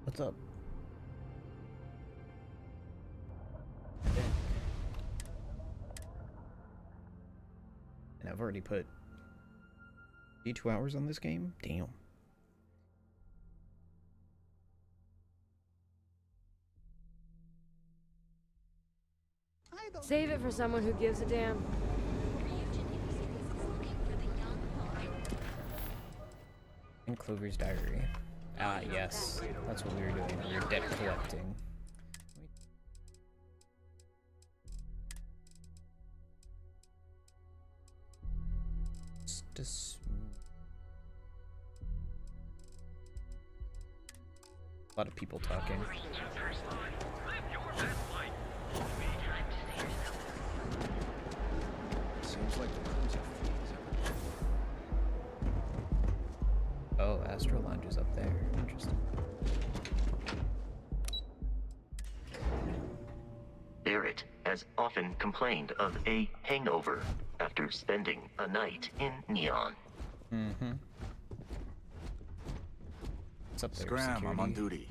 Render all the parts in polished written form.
What's up? And I've already put 2 hours on this game? Damn. Save it for someone who gives a damn. In Clover's diary. Ah, yes. That's what we were doing. We were debt collecting. Just a lot of people talking. Seems like the rooms have fees. Oh, Astro Lounge is up there. Interesting. Barrett has often complained of a hangover after spending a night in Neon. Mm-hmm. What's up there, Scram, security? I'm on duty.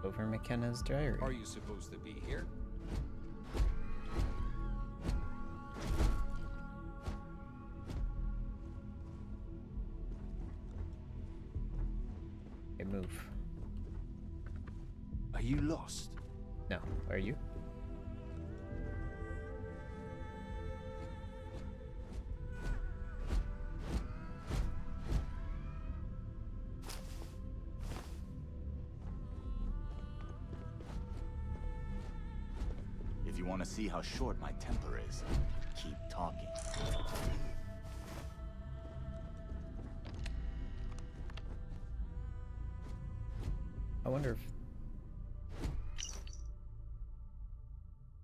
Over McKenna's diary. Are you supposed to be here? Okay, move. Are you lost? No, are you? If you want to see how short my temper is, keep talking. I wonder if...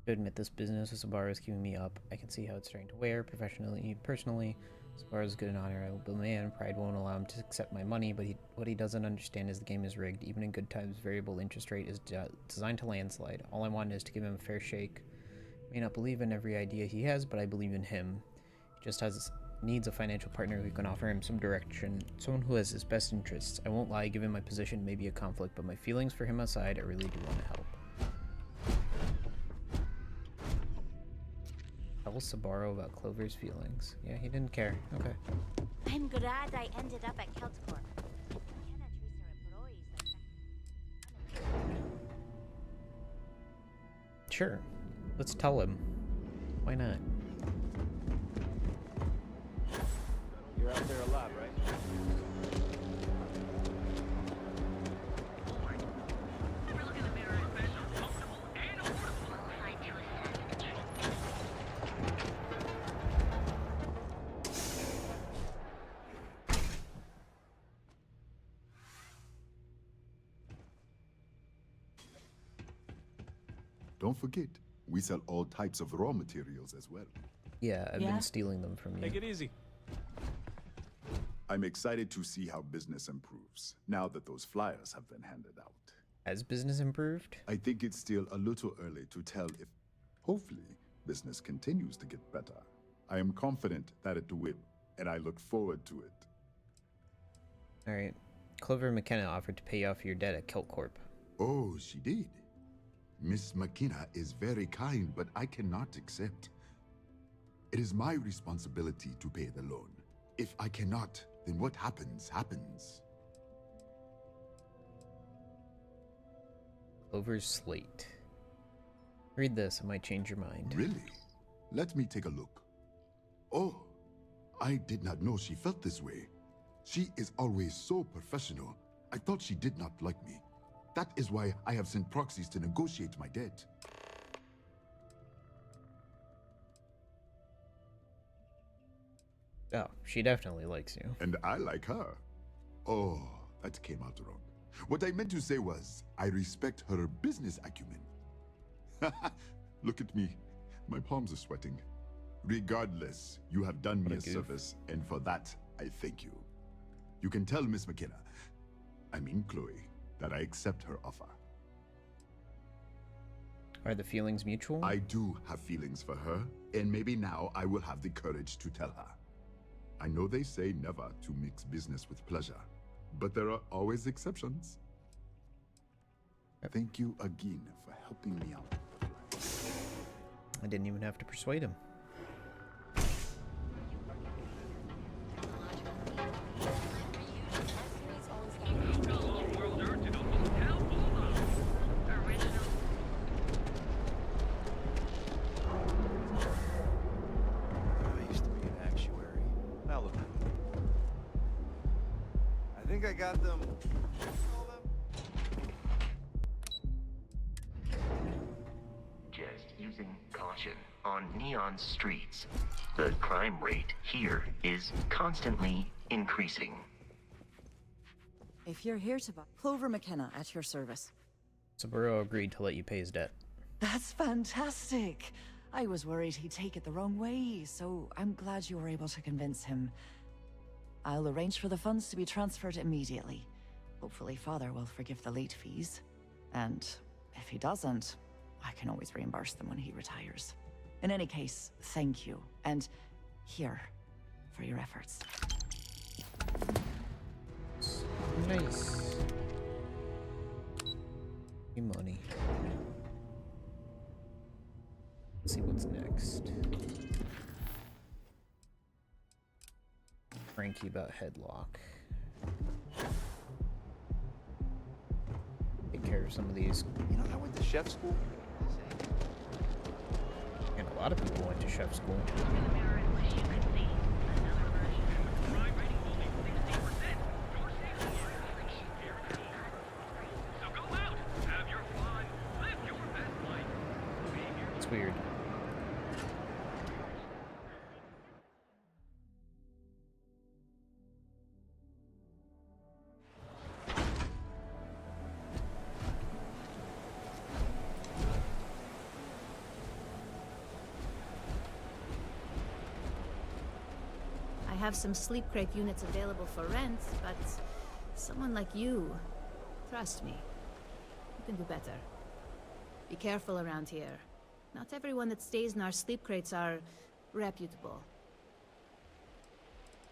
To admit this business with Sabaro is keeping me up. I can see how it's starting to wear, professionally, personally. Sabaro is good and honorable man. Pride won't allow him to accept my money, but what he doesn't understand is the game is rigged. Even in good times, variable interest rate is designed to landslide. All I want is to give him a fair shake. I may not believe in every idea he has, but I believe in him. He just needs a financial partner who can offer him some direction, someone who has his best interests. I won't lie, given my position may be a conflict, but my feelings for him aside, I really do want to help. Tell Sabaro about Clover's feelings. Yeah, he didn't care. Okay. I'm glad I ended up at Keltcorp. Sure. Let's tell him. Why not? You're out there a lot, right? Don't forget, we sell all types of raw materials as well. Yeah, I've been stealing them from you. Take it easy. I'm excited to see how business improves, now that those flyers have been handed out. Has business improved? I think it's still a little early to tell if, hopefully, business continues to get better. I am confident that it will, and I look forward to it. Alright. Clover McKenna offered to pay off your debt at Keltcorp. Oh, she did. Miss McKenna is very kind, but I cannot accept. It is my responsibility to pay the loan. If I cannot, then what happens, happens. Clover's slate. Read this, it might change your mind. Really? Let me take a look. Oh, I did not know she felt this way. She is always so professional. I thought she did not like me. That is why I have sent proxies to negotiate my debt. Oh, she definitely likes you. And I like her. Oh, that came out wrong. What I meant to say was, I respect her business acumen. Look at me. My palms are sweating. Regardless, you have done me a service, and for that, I thank you. You can tell Miss McKenna, I mean Chloe, that I accept her offer. Are the feelings mutual? I do have feelings for her, and maybe now I will have the courage to tell her. I know they say never to mix business with pleasure, but there are always exceptions. Thank you again for helping me out. I didn't even have to persuade him. I used to be an actuary. Now look at me. I think I got them. All them. Just using caution on Neon streets. The crime rate here is constantly increasing. If you're here to buy Clover McKenna at your service. Saburo agreed to let you pay his debt. That's fantastic. I was worried he'd take it the wrong way, so I'm glad you were able to convince him. I'll arrange for the funds to be transferred immediately. Hopefully Father will forgive the late fees. And if he doesn't, I can always reimburse them when he retires. In any case, thank you. And here, for your efforts. Nice. Money. Let's see what's next. Cranky about headlock. Take care of some of these. You know, I went to chef school. And a lot of people went to chef school. It's weird. I have some sleep crate units available for rent, but someone like you, trust me, you can do better. Be careful around here. Not everyone that stays in our sleep crates are reputable.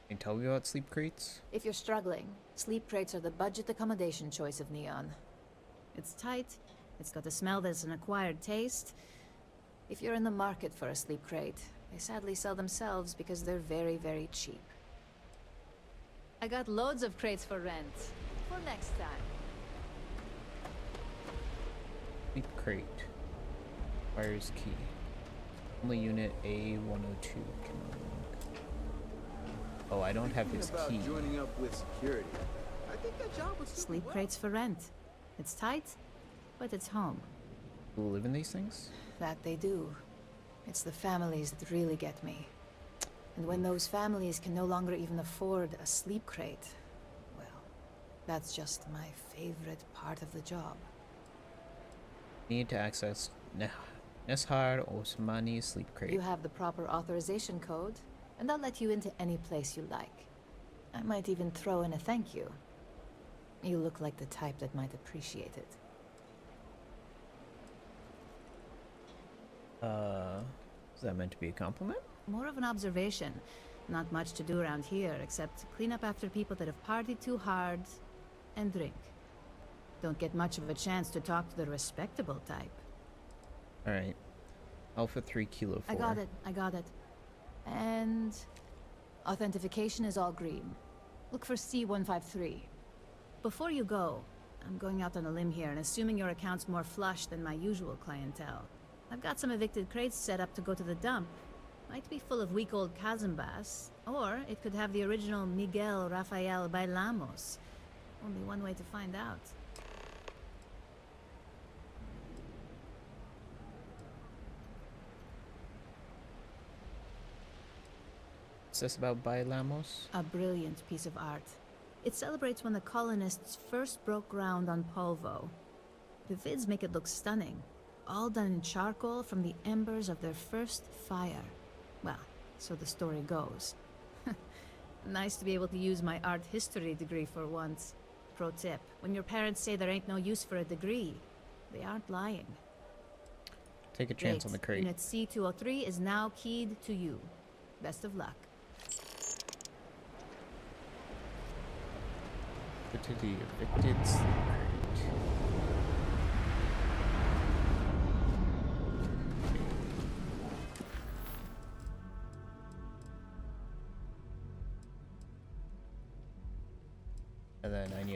Can you tell me about sleep crates? If you're struggling, sleep crates are the budget accommodation choice of Neon. It's tight, it's got a smell that's an acquired taste. If you're in the market for a sleep crate, they sadly sell themselves because they're very, very cheap. I got loads of crates for rent. For next time. Sleep crate. Requires key. Only unit A102 can unlock. Oh, I don't have his About key. joining up with security. I think that job would suit me Sleep well. crates for rent. It's tight, but it's home. Who live in these things? That they do. It's the families that really get me. And when those families can no longer even afford a sleep crate, well, that's just my favorite part of the job. Need to access Neshar Osmani sleep crate. You have the proper authorization code, and I'll let you into any place you like. I might even throw in a thank you. You look like the type that might appreciate it. Is that meant to be a compliment? More of an observation. Not much to do around here, except clean up after people that have partied too hard and drink. Don't get much of a chance to talk to the respectable type. Alright. Alpha 3 Kilo 4. I got it. And authentication is all green. Look for C153. Before you go, I'm going out on a limb here and assuming your account's more flush than my usual clientele. I've got some evicted crates set up to go to the dump. Might be full of weak old Cazimbas, or it could have the original Miguel Rafael Bailamos. Only one way to find out. What's this about Bailamos? A brilliant piece of art. It celebrates when the colonists first broke ground on Polvo. The vids make it look stunning. All done in charcoal from the embers of their first fire. Well, so the story goes. Nice to be able to use my art history degree for once. Pro tip, when your parents say there ain't no use for a degree, they aren't lying. Take a chance on the crate. Unit C203 is now keyed to you. Best of luck. Go to the evicted sleep crate.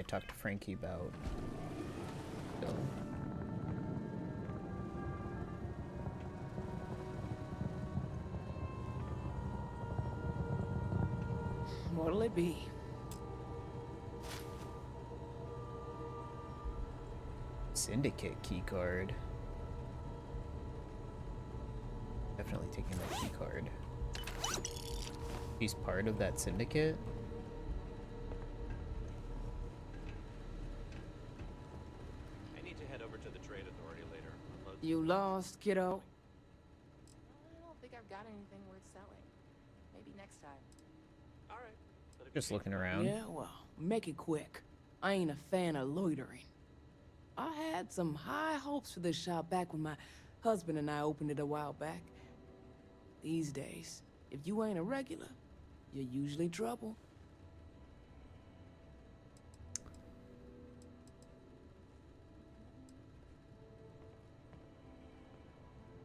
talked to Frankie about. So. What'll it be? Syndicate keycard. Definitely taking that keycard. He's part of that syndicate? I need to head over to the trade authority later. Unload. You lost, kiddo? I don't think I've got anything worth selling. Maybe next time. All right. But if Just you looking around. Yeah, well, make it quick. I ain't a fan of loitering. I had some high hopes for this shop back when my husband and I opened it a while back. These days, if you ain't a regular, you're usually trouble.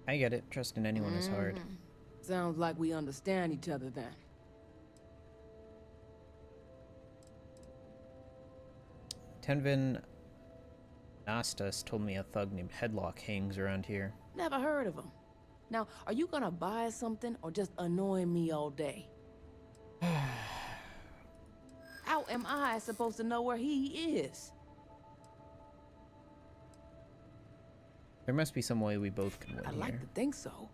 I get it. Trusting anyone is hard. Sounds like we understand each other then. Tenvin Nastas told me a thug named Headlock hangs around here. Never heard of him. Now, are you gonna buy something or just annoy me all day? How am I supposed to know where he is? There must be some way we both can win I'd here. like to think so.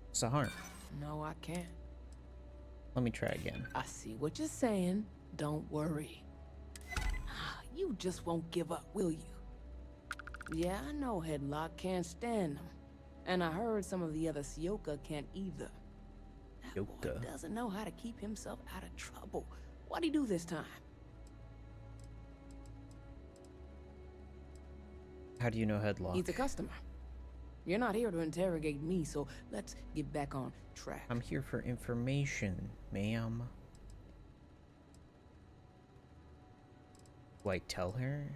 What's the harm? No, I can't. Let me try again. I see what you're saying. Don't worry. You just won't give up, will you? Yeah, I know Headlock can't stand them. And I heard some of the other Sioka can't either. That boy Sioka. doesn't know how to keep himself out of trouble. What'd he do this time? How do you know Headlock? He's a customer. You're not here to interrogate me, so let's get back on track. I'm here for information, ma'am. Do I tell her?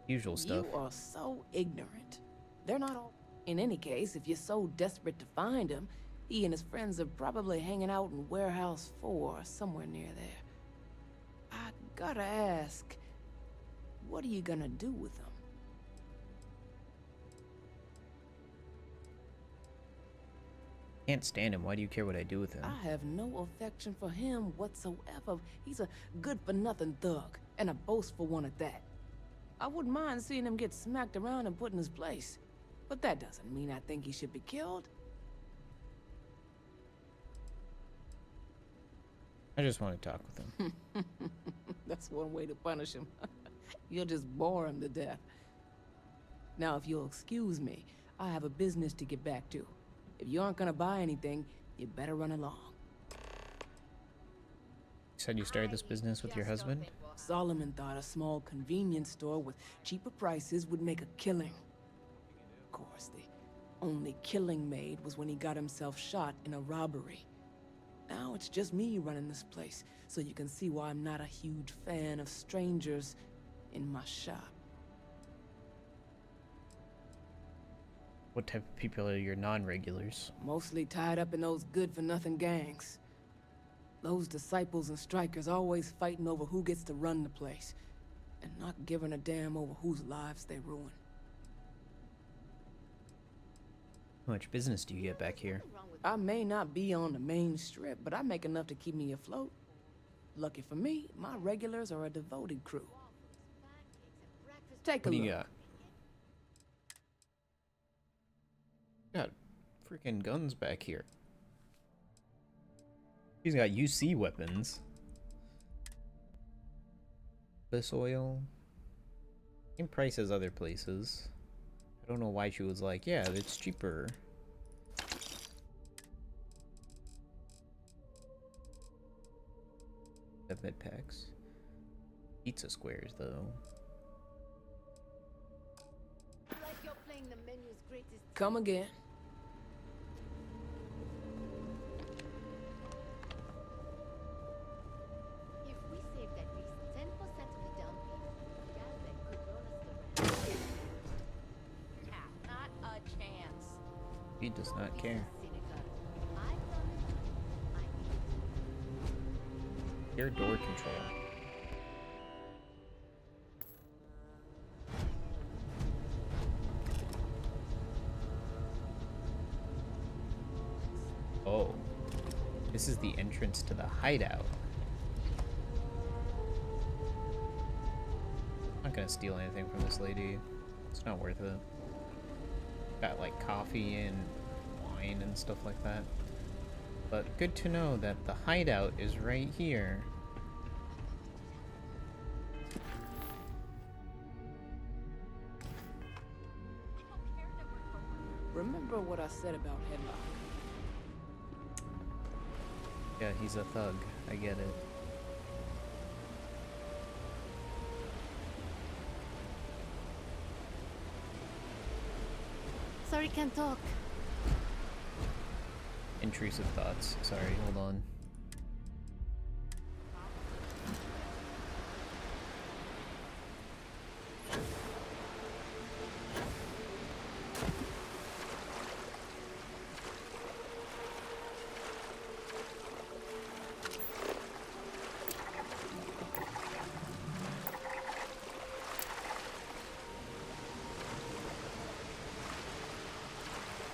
Usual stuff. You are so ignorant. They're not all... In any case, if you're so desperate to find him, he and his friends are probably hanging out in Warehouse 4 or somewhere near there. I gotta ask, what are you gonna do with him? Can't stand him. Why do you care what I do with him? I have no affection for him whatsoever. He's a good-for-nothing thug, and a boastful one at that. I wouldn't mind seeing him get smacked around and put in his place. But that doesn't mean I think he should be killed. I just want to talk with him. That's one way to punish him. You'll just bore him to death. Now, if you'll excuse me, I have a business to get back to. If you aren't gonna buy anything, you better run along. You said you started this business with your husband? Solomon thought a small convenience store with cheaper prices would make a killing. Of course, the only killing made was when he got himself shot in a robbery. Now it's just me running this place, so you can see why I'm not a huge fan of strangers in my shop. What type of people are your non-regulars? Mostly tied up in those good-for-nothing gangs. Those disciples and strikers always fighting over who gets to run the place, and not giving a damn over whose lives they ruin. How much business do you get back here? I may not be on the main strip, but I make enough to keep me afloat. Lucky for me, my regulars are a devoted crew. Take a What do look. you got? Got freaking guns back here. He's got UC weapons. This oil. Same price as other places. I don't know why she was like, yeah, it's cheaper. The med packs. Pizza squares, though. Like you're playing the menu's greatest. Come again. If we save that reason, 10% of the down payment, Gazek could loan us the rest. Nah, not a chance. He does not care. Cynical. I promise you, I mean Your door control. Oh, this is the entrance to the hideout. I'm not gonna steal anything from this lady. It's not worth it. Got like coffee and wine and stuff like that. But good to know that the hideout is right here. Remember what I said about Headlock? Yeah, he's a thug. I get it. sorry, can't talk. Intrusive thoughts. Sorry, hold on.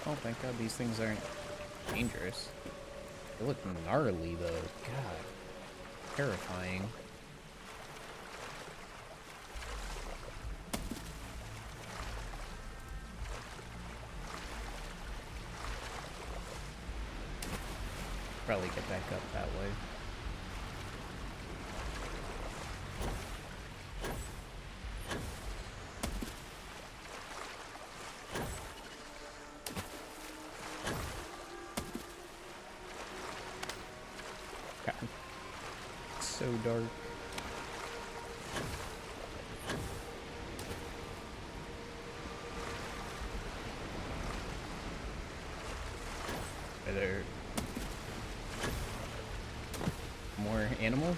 Oh, thank God these things aren't dangerous. They look gnarly, though. God. Terrifying. Probably get back up that way. God. It's so dark. Are there more animals?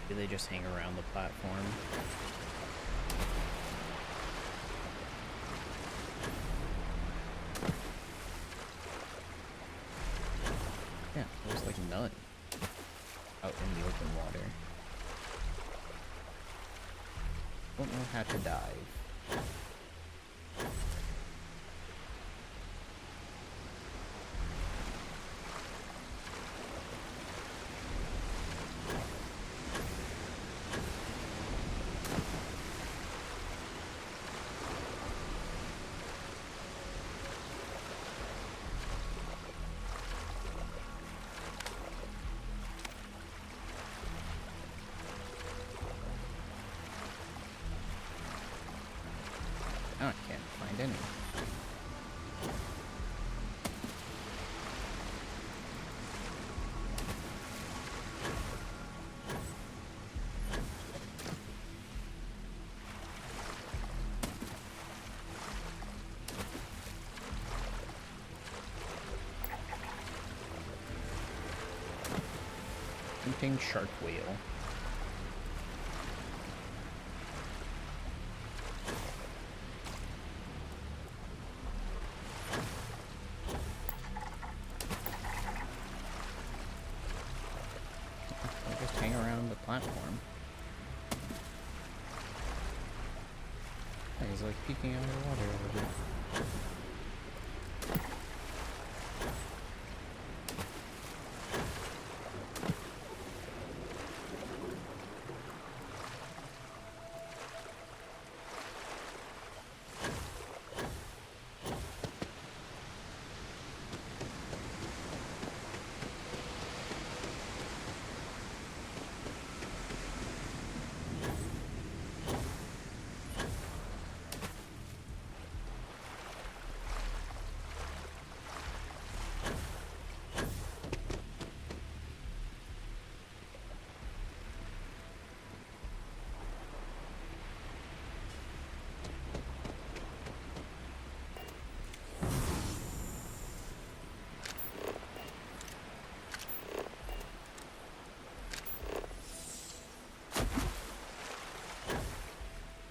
Do they just hang around the platform? Yeah, there's like none out in the open water. Don't know how to dive. Now I can't find any. Hunting shark whale. Just hang around the platform. he's like peeking out of the water a little bit.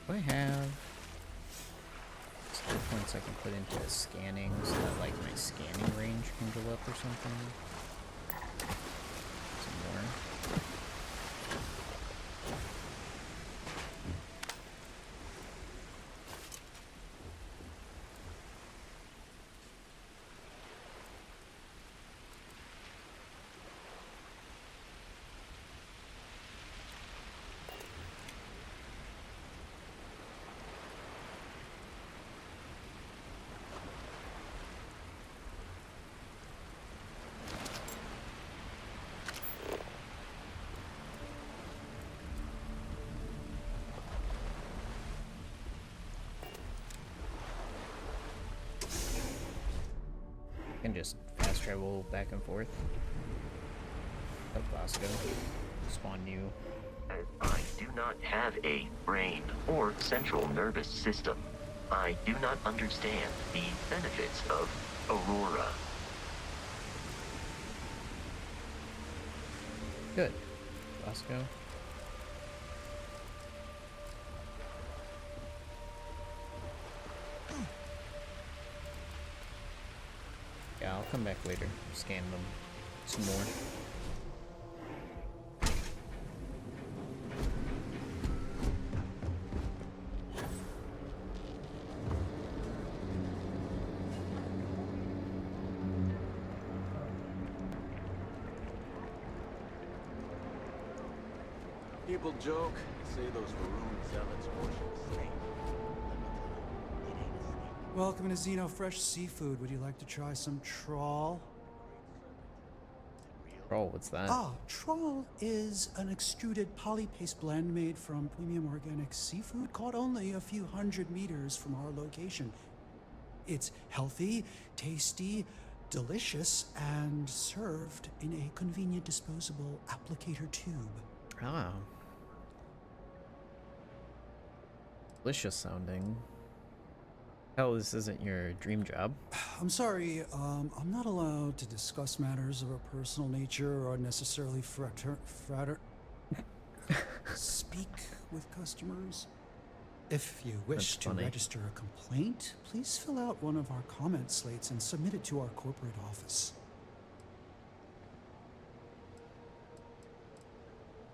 Do I have skill points I can put into scanning so that like my scanning range can go up or something? Some more. Can just fast travel back and forth. Up Bosco. Spawn new. As I do not have a brain or central nervous system, I do not understand the benefits of Aurora. Good. Bosco. Yeah, I'll come back later. Scan them some more. People joke, say those Varun zealots worship a snake. Let me tell you, it ain't a snake. Welcome to Xeno Fresh Seafood. Would you like to try some trawl? Oh, what's that? Ah, trawl is an extruded polypaste blend made from premium organic seafood caught only a few hundred meters from our location. It's healthy, tasty, delicious, and served in a convenient disposable applicator tube. Ah. Delicious sounding. Hell, this isn't your dream job. I'm sorry, I'm not allowed to discuss matters of a personal nature or necessarily speak with customers. If you wish to register a complaint, please fill out one of our comment slates and submit it to our corporate office.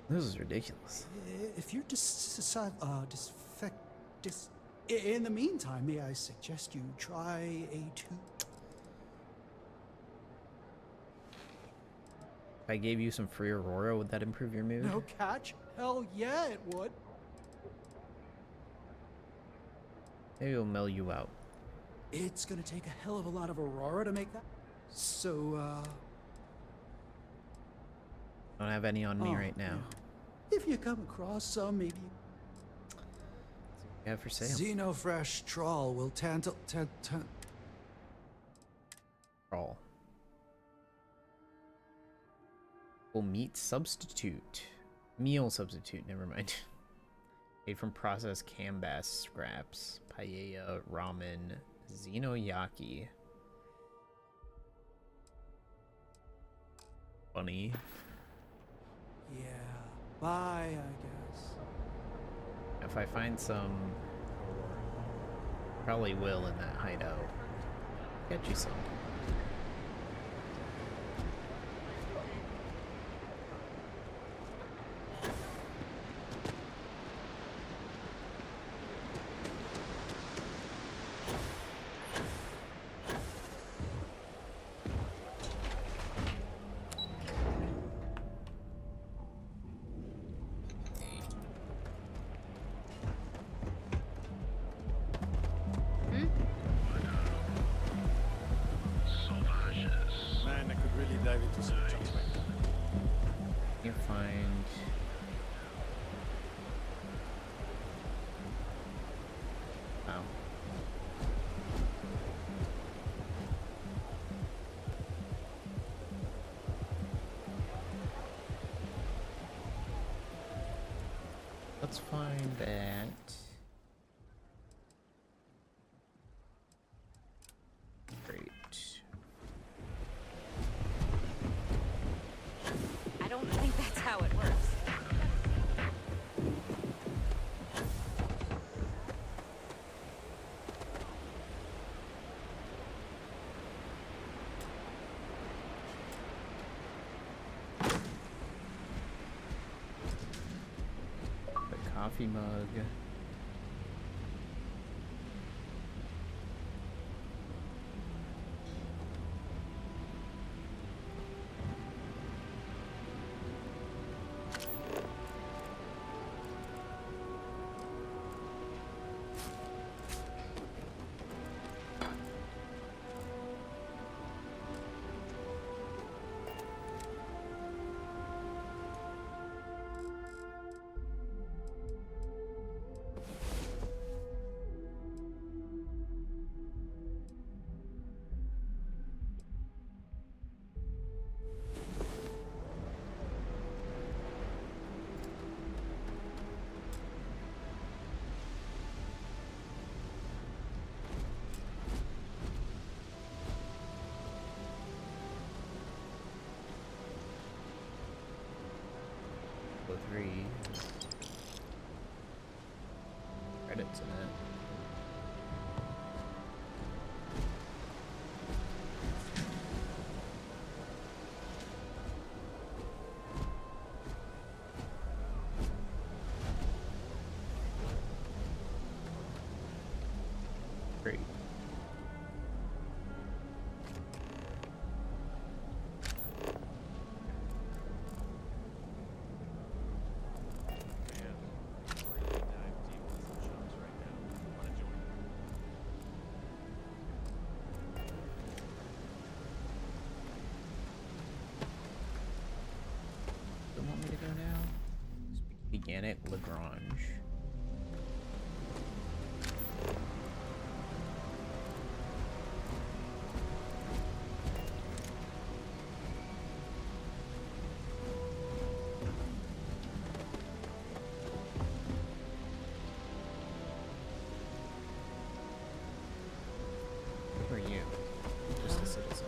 This is ridiculous. If you're in the meantime, may I suggest you try a tube? If I gave you some free Aurora, would that improve your mood? No catch? Hell yeah, it would. Maybe it'll mellow you out. It's gonna take a hell of a lot of Aurora to make that. So, I don't have any on me right now. Yeah. If you come across some, maybe. Yeah, for sale. Xeno Fresh Trawl will Trawl. Well, meat substitute. Meal substitute, never mind. Made from processed canvas scraps. Paella, ramen, xenoyaki. Funny. Yeah, bye, I guess. If I find some, probably will in that hideout. Get you some. Wow. Let's find that. Great. I don't think that's how it works. The coffee mug. Three credits in it. Great. Don't want me to go now? Began at Lagrange. Who are you? Just a citizen.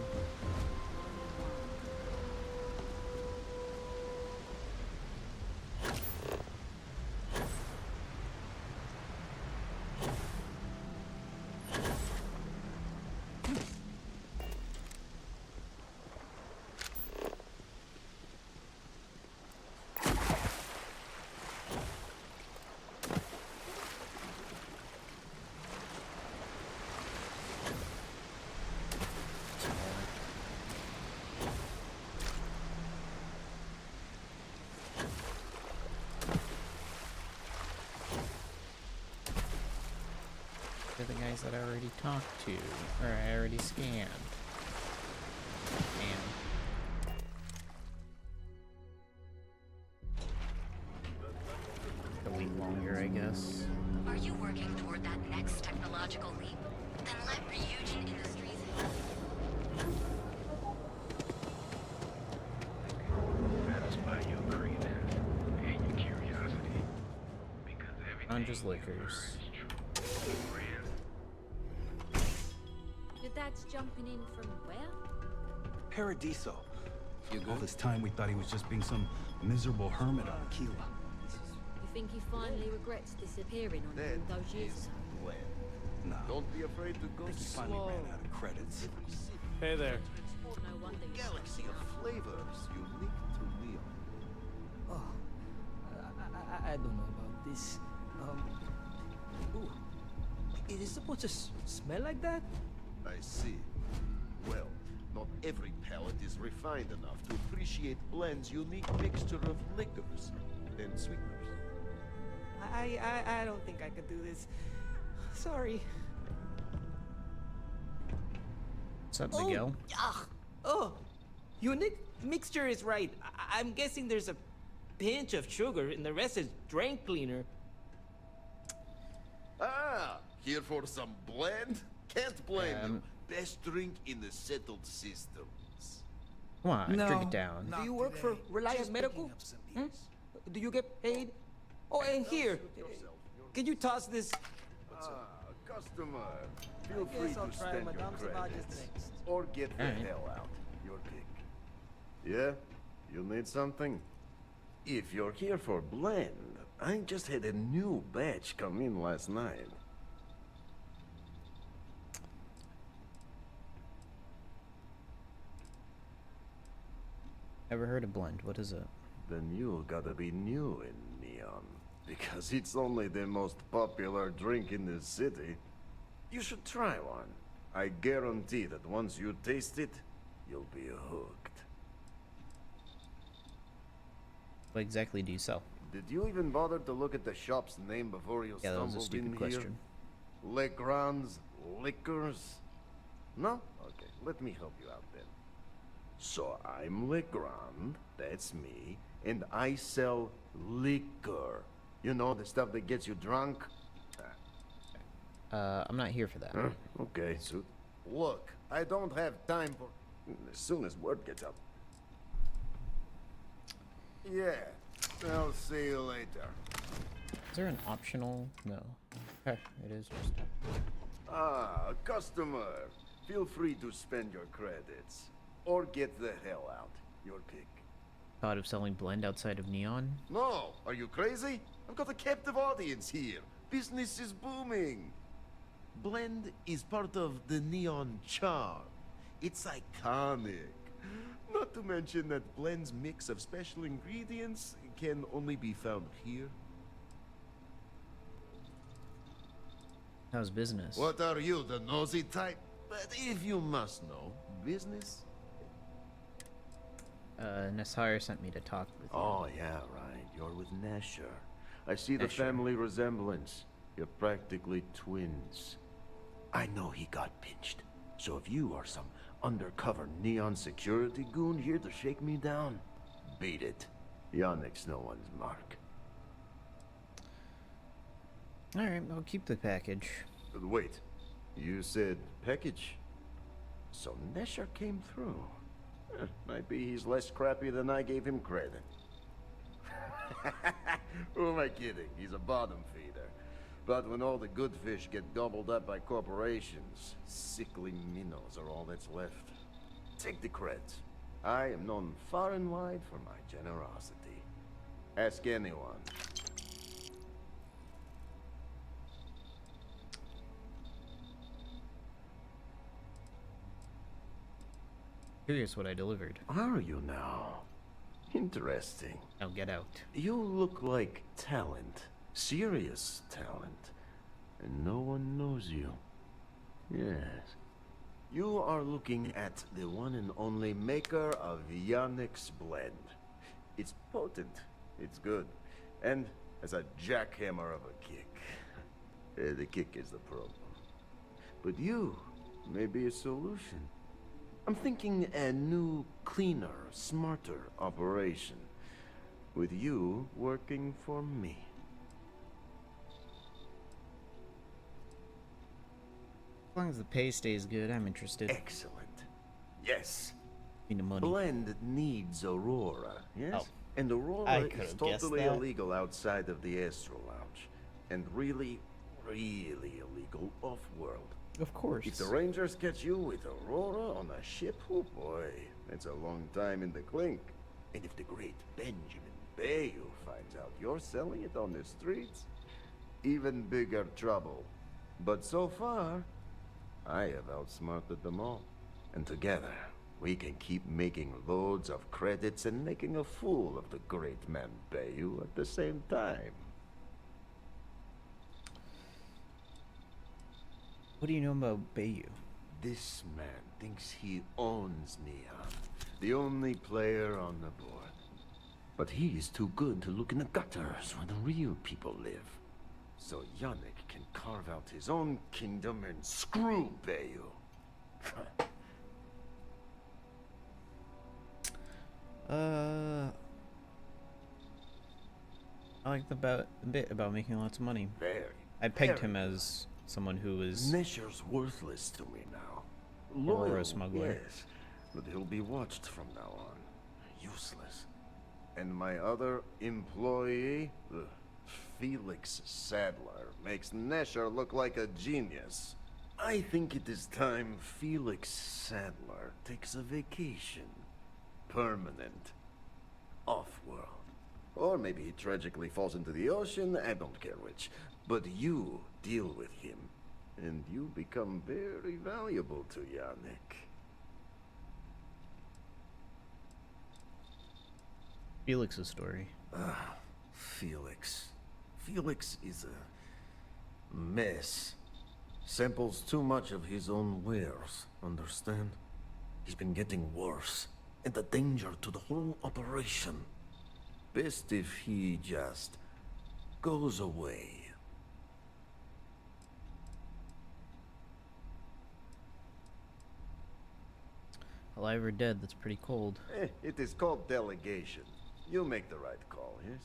They're the guys that I already talked to, or I already scanned. And a week longer, I guess. Are you working toward that next technological leap? Then let Ryujin Industries Satisfy your craving and your curiosity. Because Not just liquors. Your dad's jumping in from where? Paradiso. You good? All this time we thought he was just being some miserable hermit on Aquila. You think he finally regrets disappearing on you all those years ago? No. Don't be afraid to go I think he finally slow. ran out of credits. Hey there. No wonder you Galaxy of flavors unique to Leo. Oh, I don't know about this. Ooh, is it supposed to smell like that? I see. Well, not every palate is refined enough to appreciate blend's unique mixture of liquors and sweeteners. I don't think I could do this. Sorry. What's up, Miguel? Oh, unique mixture is right. I'm guessing there's a pinch of sugar and the rest is drain cleaner. Ah, here for some blend? Can't blame you. Best drink in the settled systems. Come on, drink it down. Do you work for Reliant Medical? Hmm? Do you get paid? Oh, and here, can you toss this? Customer, feel I free guess I'll to try spend your Madame Savage's credits. next. Or get the Alright. hell out. Your pick. Yeah? You need something? If you're here for blend, I just had a new batch come in last night. Ever heard of blend? What is it? Then you gotta be new in Neon. Because it's only the most popular drink in the city. You should try one. I guarantee that once you taste it, you'll be hooked. What exactly do you sell? Did you even bother to look at the shop's name before you Yeah, that was stumbled a stupid in question. here? Legrand's Liquors? No? Okay, let me help you out then. So I'm Legrand, that's me, and I sell liquor. You know, the stuff that gets you drunk? I'm not here for that. Huh? Okay, so look, I don't have time for... As soon as word gets up. Yeah, I'll see you later. Is there an optional? No. Okay, it is just. Ah, customer. Feel free to spend your credits. Or get the hell out. Your pick. Thought of selling blend outside of Neon? No, are you crazy? I've got a captive audience here. Business is booming. Blend is part of the Neon charm. It's iconic. Not to mention that Blend's mix of special ingredients can only be found here. How's business? What are you, the nosy type? But if you must know, business? Nessar sent me to talk with you. Oh, yeah, right. You're with Nesher. I see the Nesher. family resemblance. You're practically twins. I know he got pinched. So if you are some undercover Neon security goon here to shake me down, beat it. Yannick's no one's mark. Alright, I'll keep the package. Wait, you said package? So Nesher came through. Might be he's less crappy than I gave him credit. Who am I kidding? He's a bottom feeder. But when all the good fish get gobbled up by corporations, sickly minnows are all that's left. Take the credits. I am known far and wide for my generosity. Ask anyone. Curious what I delivered. Are you now? Interesting. Now get out. You look like talent. Serious talent. And no one knows you. Yes. You are looking at the one and only maker of Yannick's blend. It's potent. It's good. And has a jackhammer of a kick. The kick is the problem. But you may be a solution. I'm thinking a new, cleaner, smarter operation. With you working for me. As long as the pay stays good, I'm interested. Excellent. Yes. Need the money. Blend needs Aurora, yes? Oh. And I Aurora could've is guessed totally that. illegal outside of the Astro Lounge. And really, really illegal off-world. Of course. If the Rangers catch you with Aurora on a ship, oh boy, that's a long time in the clink. And if the great Benjamin Bayou finds out you're selling it on the streets, even bigger trouble. But so far, I have outsmarted them all. And together, we can keep making loads of credits and making a fool of the great man Bayou at the same time. What do you know about Bayou? This man thinks he owns Neon, the only player on the board. But he is too good to look in the gutters where the real people live. So Yannick can carve out his own kingdom and screw Bayou. I like the bit about making lots of money. Very. I pegged very him good. as someone who was Nesher's worthless to me now. Aurora Loyal, smuggler. yes, but he'll be watched from now on. Useless. And my other employee, Felix Sadler, makes Nesher look like a genius. I think it is time Felix Sadler takes a vacation. Permanent. Off-world. Or maybe he tragically falls into the ocean, I don't care which. But you deal with him, and you become very valuable to Yannick. Felix's story. Felix. Felix is a mess. Samples too much of his own wares, understand? He's been getting worse, and a danger to the whole operation. Best if he just goes away. Alive or dead, that's pretty cold. It is called delegation. You make the right call, yes?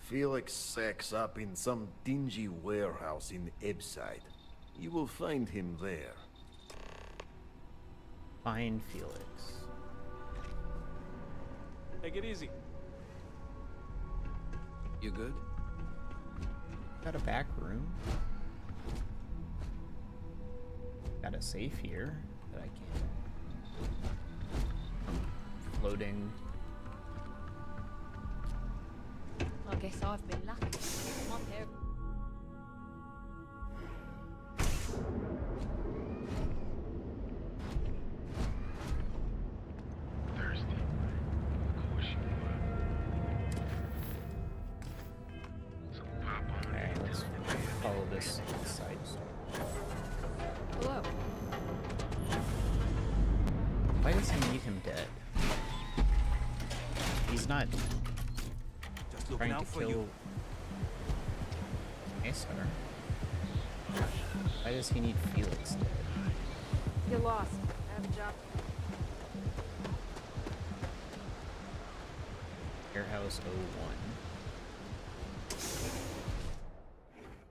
Felix sacks up in some dingy warehouse in Ebside. You will find him there. Find Felix. Take it easy. You good? Got a back room. Got a safe here that I can't. Floating. I guess I've been lucky. My pair. Alright, let's follow this side story. Hello. Why does he need him dead? He's not Just looking trying to out for kill you. Aesar. Why does he need Felix dead? You're lost. I have a job. Warehouse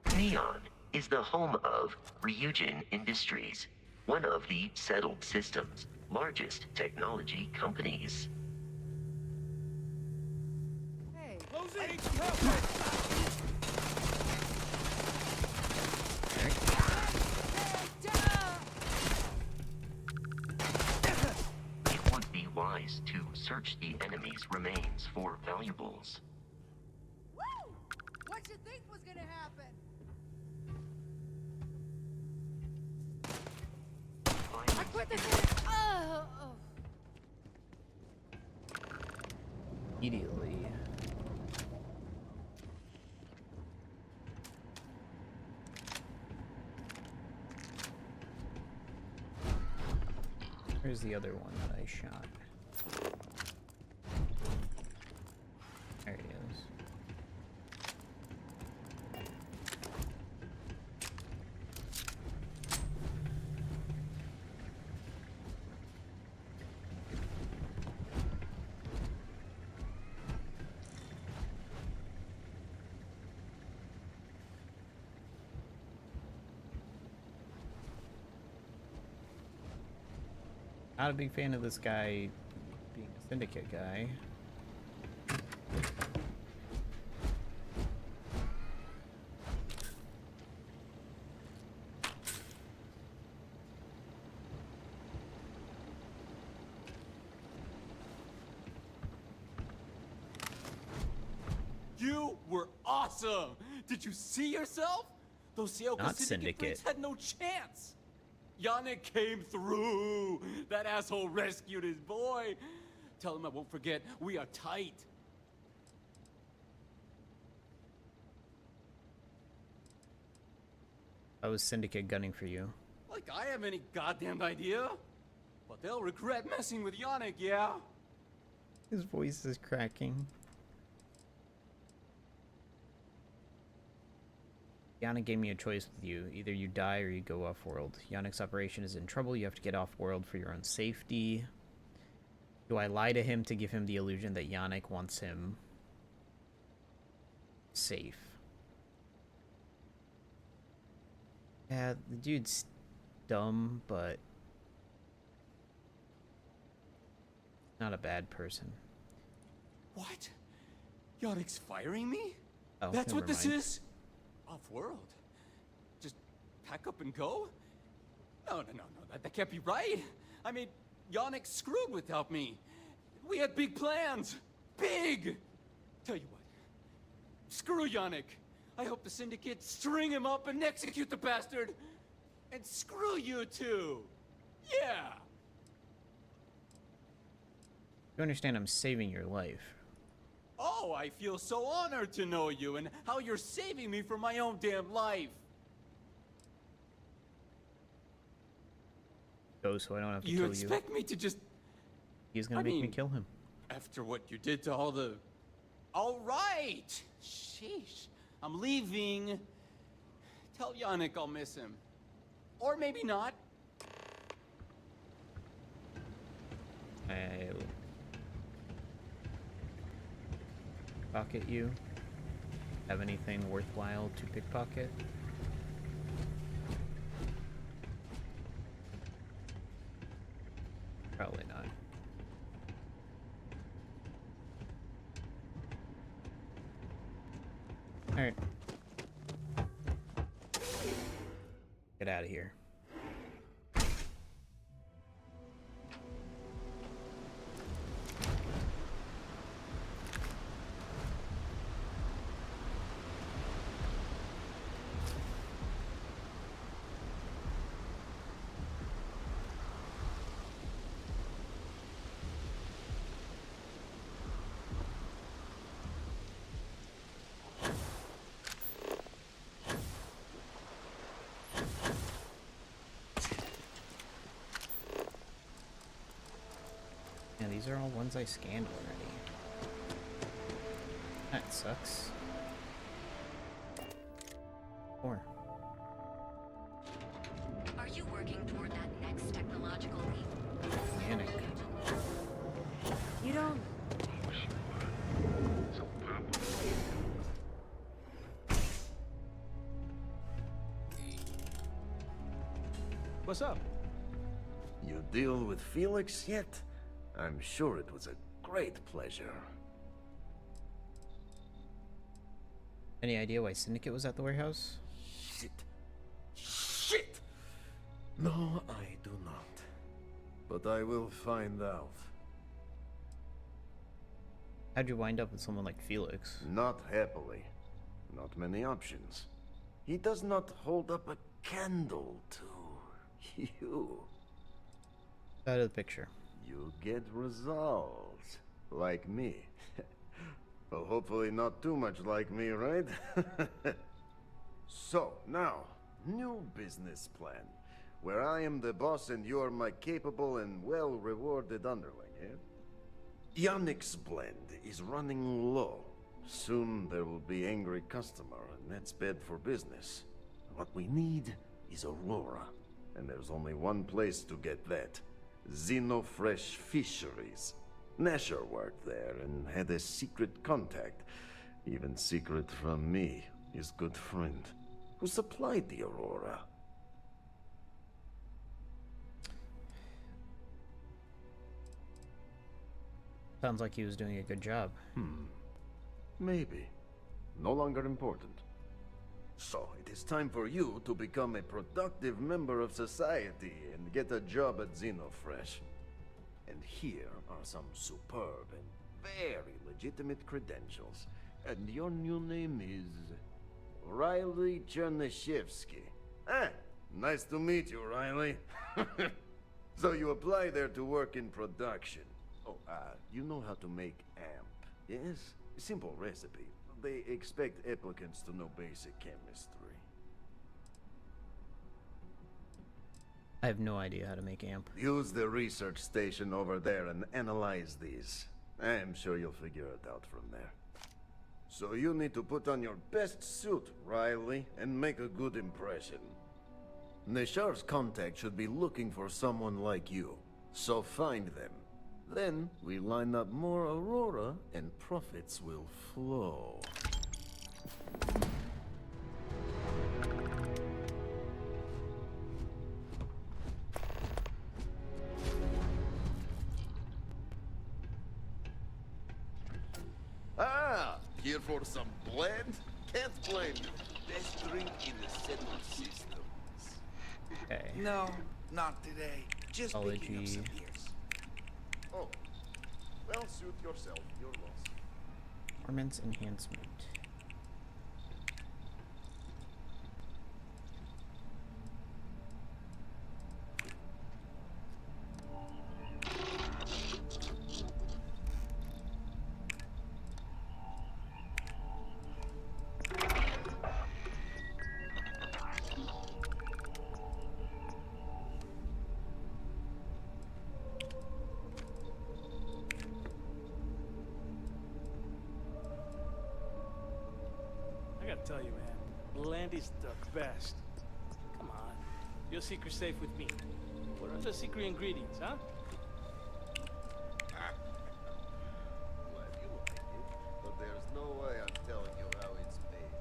01. Neon is the home of Ryujin Industries, one of the Settled Systems' largest technology companies. Hey. It would be wise to search the enemy's remains for valuables. Woo! What you think was gonna happen? I quit this. Oh. Immediately. Where's the other one that I shot? There he is. Not a big fan of this guy being a syndicate guy. You were awesome! Did you see yourself? Those Seoko Not syndicate freaks syndicate. had no chance! Yannick came through! That asshole rescued his boy! Tell him I won't forget, we are tight! I was syndicate gunning for you. Like I have any goddamn idea? But they'll regret messing with Yannick, yeah? His voice is cracking. Yannick gave me a choice with you. Either you die or you go off-world. Yannick's operation is in trouble. You have to get off-world for your own safety. Do I lie to him to give him the illusion that Yannick wants him safe. Yeah, the dude's dumb, but not a bad person. What? Yannick's firing me? Oh, That's what never this mind. is? Off-world? Just pack up and go? No, that can't be right. I mean, Yannick's screwed without me. We had big plans. Big! Tell you what. Screw Yannick. I hope the Syndicate string him up and execute the bastard. And screw you too. Yeah! You understand I'm saving your life. Oh, I feel so honored to know you and how you're saving me from my own damn life. Go so I don't have to You kill you. expect me to just... He's gonna make me kill him. After what you did to all the... All right! Sheesh. I'm leaving. Tell Yannick I'll miss him. Or maybe not. I'll pocket you. Have anything worthwhile to pickpocket? Probably not. Alright. Get out of here. Yeah, these are all ones I scanned already. That sucks. 4. Are you working toward that next technological leap? Organic. You don't... What's up? You deal with Felix yet? I'm sure it was a great pleasure. Any idea why Syndicate was at the warehouse? Shit! No, I do not. But I will find out. How'd you wind up with someone like Felix? Not happily. Not many options. He does not hold up a candle to you. Out of the picture. You get results. Like me. Well, hopefully not too much like me, right? So, now, new business plan. Where I am the boss and you are my capable and well-rewarded underling, yeah? Yannick's blend is running low. Soon there will be angry customer, and that's bad for business. What we need is Aurora. And there's only one place to get that. Xenofresh Fisheries. Nasher worked there and had a secret contact. Even secret from me, his good friend, who supplied the Aurora. Sounds like he was doing a good job. Maybe. No longer important. So, it is time for you to become a productive member of society and get a job at Xenofresh. And here are some superb and very legitimate credentials. And your new name is... Riley Chernyshevsky. Ah, nice to meet you, Riley. So you apply there to work in production. Oh, you know how to make amp, yes? Simple recipe. They expect applicants to know basic chemistry. I have no idea how to make amp. Use the research station over there and analyze these. I'm sure you'll figure it out from there. So you need to put on your best suit, Riley, and make a good impression. Neshar's contact should be looking for someone like you, so find them. Then we line up more Aurora and profits will flow. Ah, here for some blend? Can't blame you. Best drink in the settled systems. Okay. No, not today. Just picking up some beers. Oh, well, suit yourself. Your loss. Performance enhancement. I gotta tell you, man, Blandy's the best. Come on, your secret's safe with me. What are the secret ingredients, huh? Glad you like it, but there's no way I'm telling you how it's made.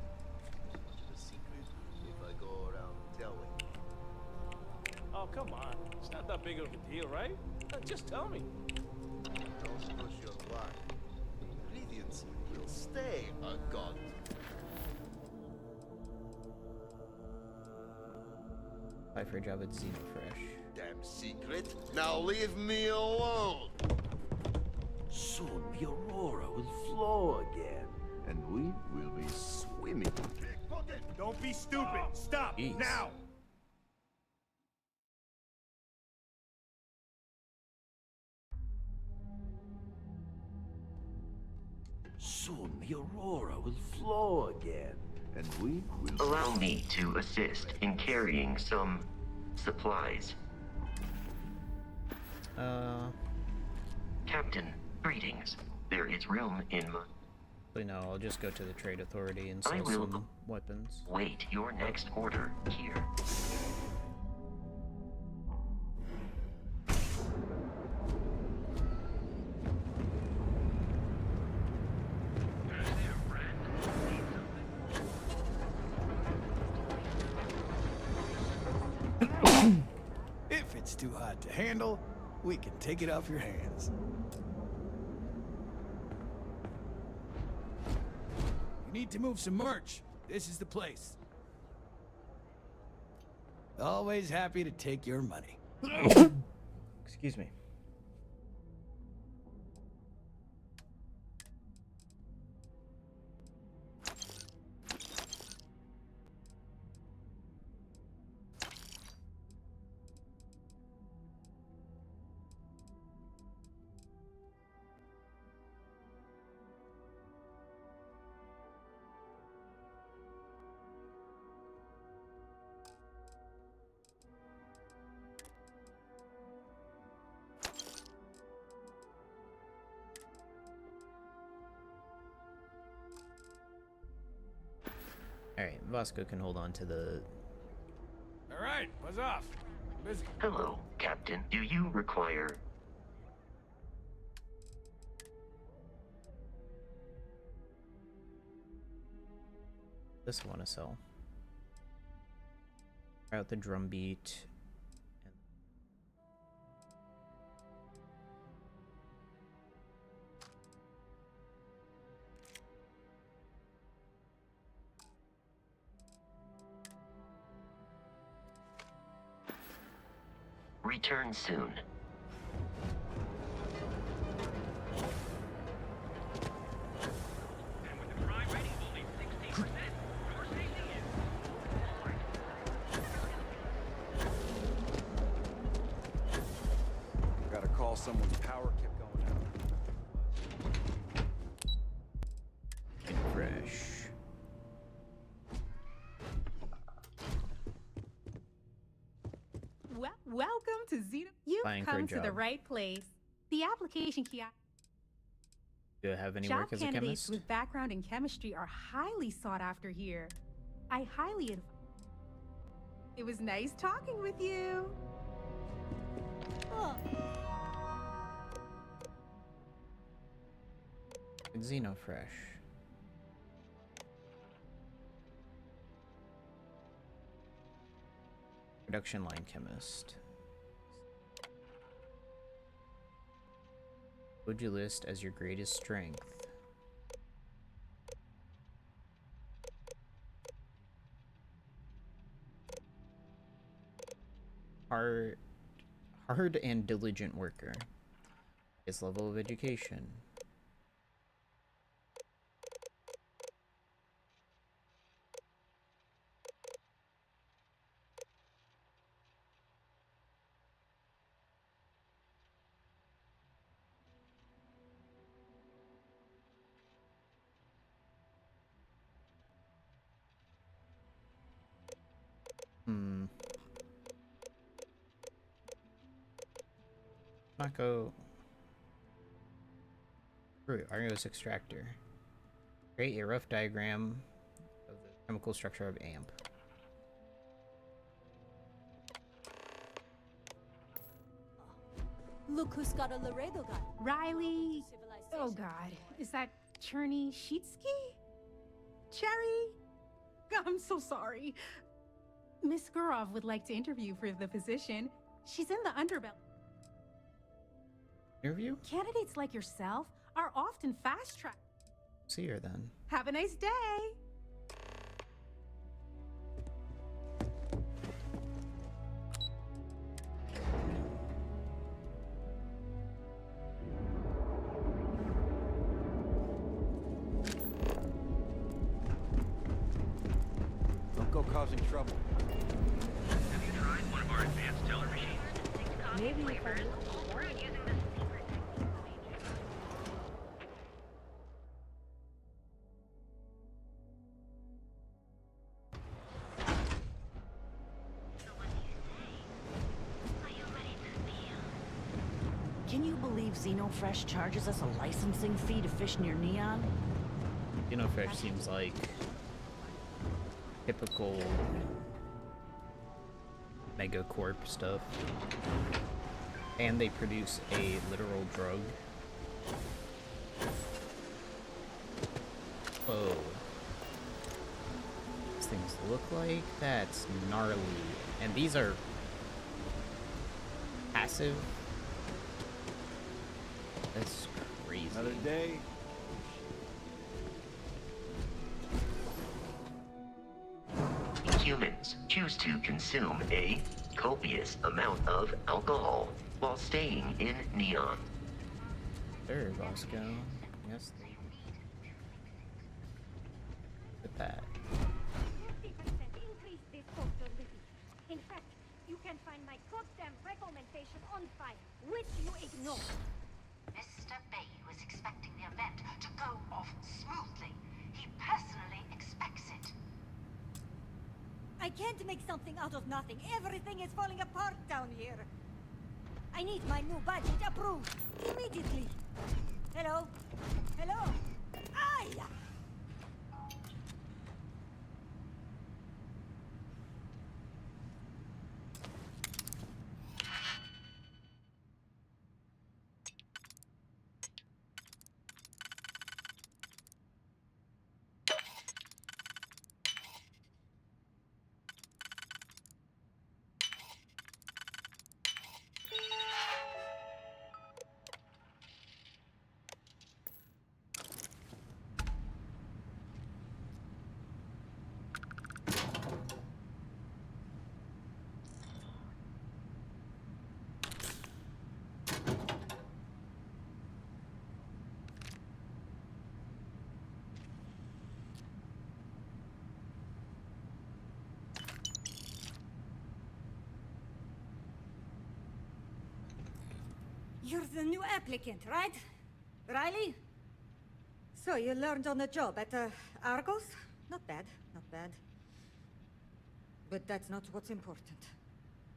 Much of a secret if I go around telling you. Oh, come on. It's not that big of a deal, right? Just tell me. Don't push your luck. The ingredients will stay a god. Apply for a job at Xenofresh. Damn secret. Now leave me alone. Soon the aurora will flow again, and we will be swimming. Don't be stupid. Stop Jeez. now. Soon the aurora will flow again, and we will... Allow me to assist in carrying some supplies. Captain, greetings. There is room in my... Actually, no, I'll just go to the Trade Authority and sell I will some weapons. wait your next order here. If it's too hot to handle, we can take it off your hands. You need to move some merch. This is the place. Always happy to take your money. Excuse me. Alright, Vasco can hold on to the... Alright, buzz off. Busy. Hello, Captain. Do you require... This I want to sell. Try out the drum beat. Return soon. Gotta call someone's power kept going out. Fresh. Welcome to Xeno. You've Applying for a come to the job. right place. The application kiosk. Do I have any Job work as a candidates chemist? with background in chemistry are highly sought after here. I highly advise. It was nice talking with you. Oh. Xenofresh. Production line chemist. What would you list as your greatest strength? Hard and diligent worker. His level of education. Not go. Argos extractor. Create a rough diagram of the chemical structure of AMP. Look who's got a Laredo gun. Riley. Oh God, is that Cherny Sheetsky? Cherry? I'm so sorry. Miss Gurov would like to interview for the position. She's in the underbelly. Interview? Candidates like yourself are often fast-tracked. See her then. Have a nice day. Don't go causing trouble. Have you tried one of our advanced teller machines? Maybe Flavors, all brewed using the secret technique. Can you believe Xenofresh charges us a licensing fee to fish near Neon? Xenofresh seems like typical megacorp stuff. And they produce a literal drug. Oh. These things look like? That's gnarly. And these are passive. That's crazy. Another day. Humans choose to consume a copious amount of alcohol while staying in Neon. There, Bosco. Yes. Look at that. 50% increase this cost of living. In fact, you can find my goddamn recommendation on file, which you ignore. Mr. Bay was expecting the event to go off smoothly. He personally expects it. I can't make something out of nothing. Everything is falling apart down here. I need my new budget approved immediately. Hello? Hello? Ay! You're the new applicant, right? Riley? So you learned on the job at Argos? Not bad, not bad. But that's not what's important.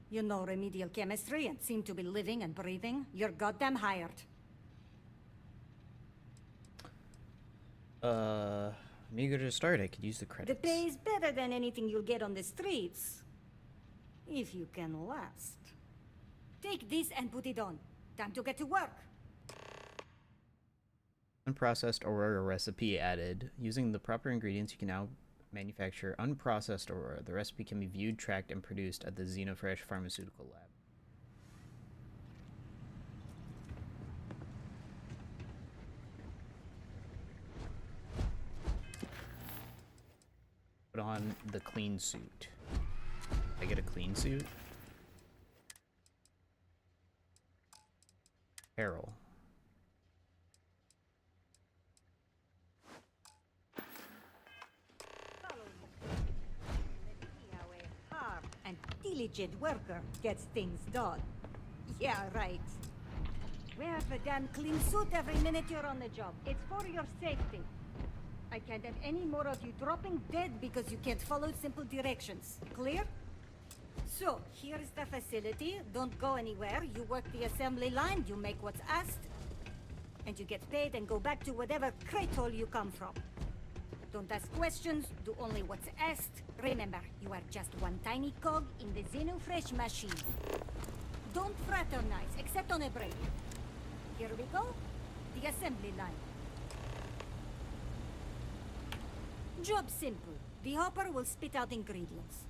You know remedial chemistry and seem to be living and breathing. You're goddamn hired. I'm eager to start. I could use the credits. The pay's better than anything you'll get on the streets. If you can last. Take this and put it on. Time to get to work. Unprocessed Aurora recipe added. Using the proper ingredients, you can now Manufacture unprocessed aurora. The recipe can be viewed, tracked, and produced at the Xenofresh Pharmaceutical Lab. Put on the clean suit. I get a clean suit? Apparel. And diligent worker gets things done. Yeah, right. Wear the damn clean suit every minute you're on the job. It's for your safety. I can't have any more of you dropping dead because you can't follow simple directions. Clear? So, here's the facility. Don't go anywhere. You work the assembly line, you make what's asked, and you get paid and go back to whatever crate hole you come from. Don't ask questions, do only what's asked. Remember, you are just one tiny cog in the Xenofresh machine. Don't fraternize, except on a break. Here we go. The assembly line. Job simple. The hopper will spit out ingredients.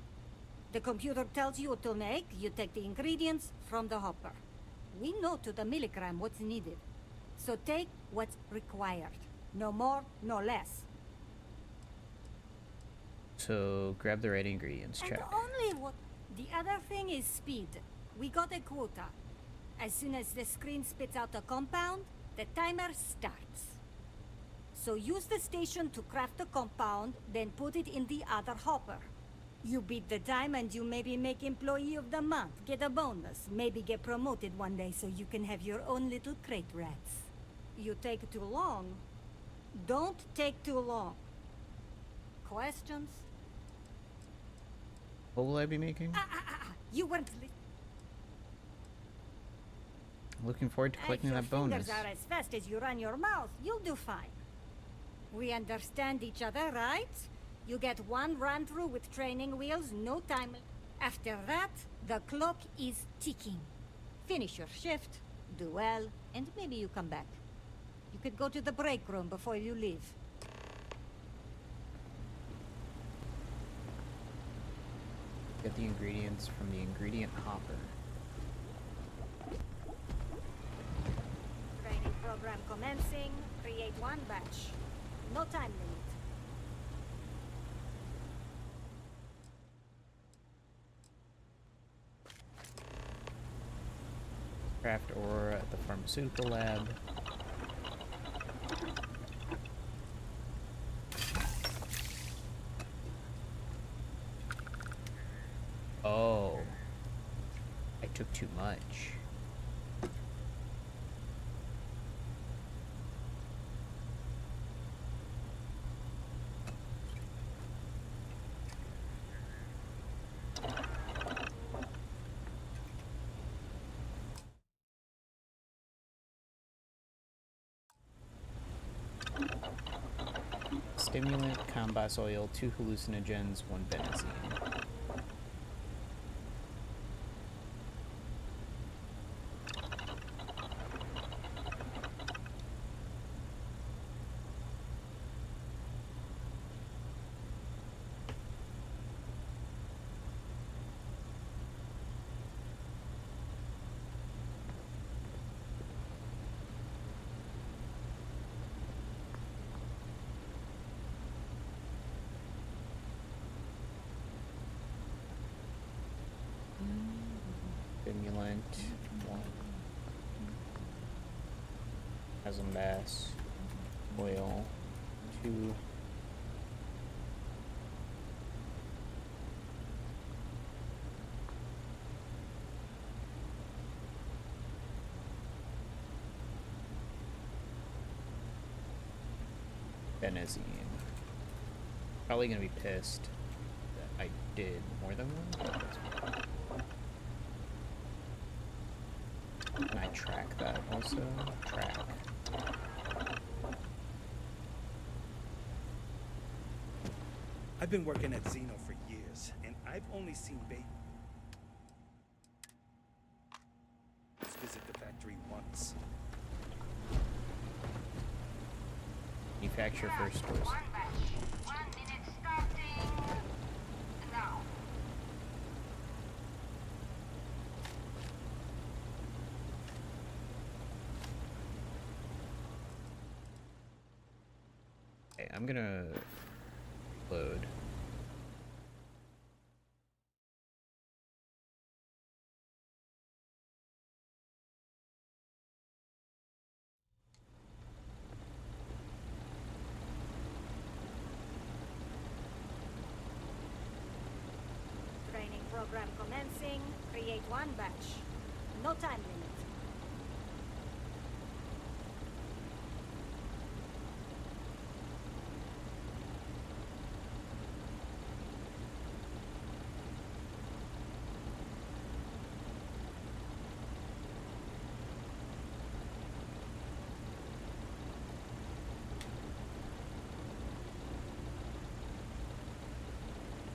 The computer tells you what to make, you take the ingredients from the hopper. We know to the milligram what's needed. So take what's required. No more, no less. So, grab the right ingredients, check. And only what... The other thing is speed. We got a quota. As soon as the screen spits out a compound, the timer starts. So use the station to craft the compound, then put it in the other hopper. You beat the time and you maybe make Employee of the Month, get a bonus, maybe get promoted one day so you can have your own little crate rats. You take too long. Don't take too long. Questions? What will I be making? You weren't Looking forward to collecting that bonus. If your fingers are as fast as you run your mouth, you'll do fine. We understand each other, right? You get one run-through with training wheels, no time. After that, the clock is ticking. Finish your shift, do well, and maybe you come back. You could go to the break room before you leave. Get the ingredients from the ingredient hopper. Training program commencing. Create one batch. No time limit. Craft aurora at the pharmaceutical lab. Oh, I took too much. Stimulant, combat oil, 2 hallucinogens, 1 benzene. Stimulant, 1. Bass, oil, 2. Benzene. Probably gonna be pissed that I did more than one. But that's fine. Can I track that also? Track. I've been working at Xeno for years, and I've only seen bait. Let's visit the factory once. Manufacture first dose. 1 minute starting. Okay, I'm gonna load. Training program commencing. Create one batch. No time limit.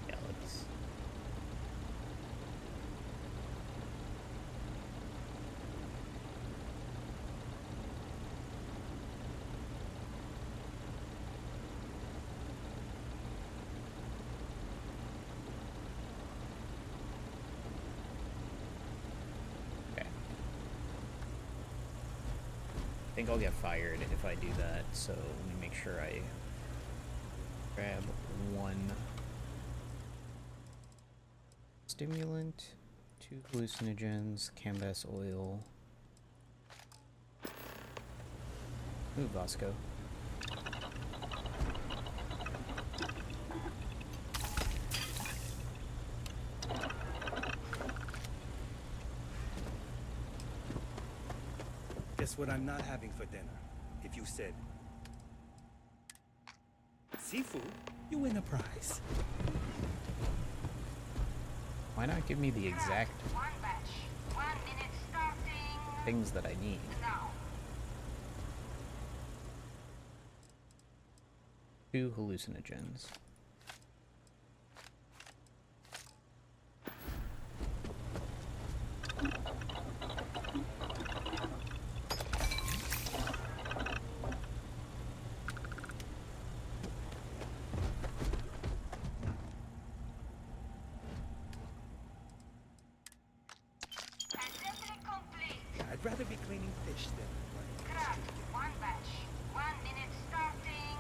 Yeah, let's. Okay. I think I'll get fired if I do that, so let me make sure I grab one stimulant, 2 hallucinogens, canvas oil. Ooh, Vasco. Guess what I'm not having for dinner? If you said seafood, you win a prize. Why not give me the exact One batch. 1 minute starting things that I need? now. 2 hallucinogens. Assembly complete. I'd rather be cleaning fish than running Craft. One batch. 1 minute starting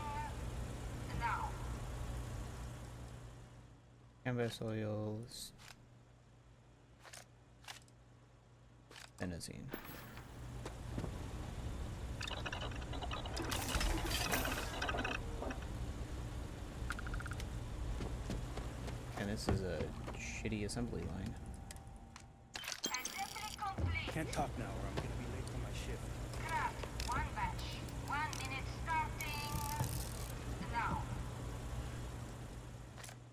now. Canvas oils. Benzene. And this is a shitty assembly line. Assembly complete. Can't talk now or I'm gonna be late for my shift. Craft. One batch. 1 minute starting now.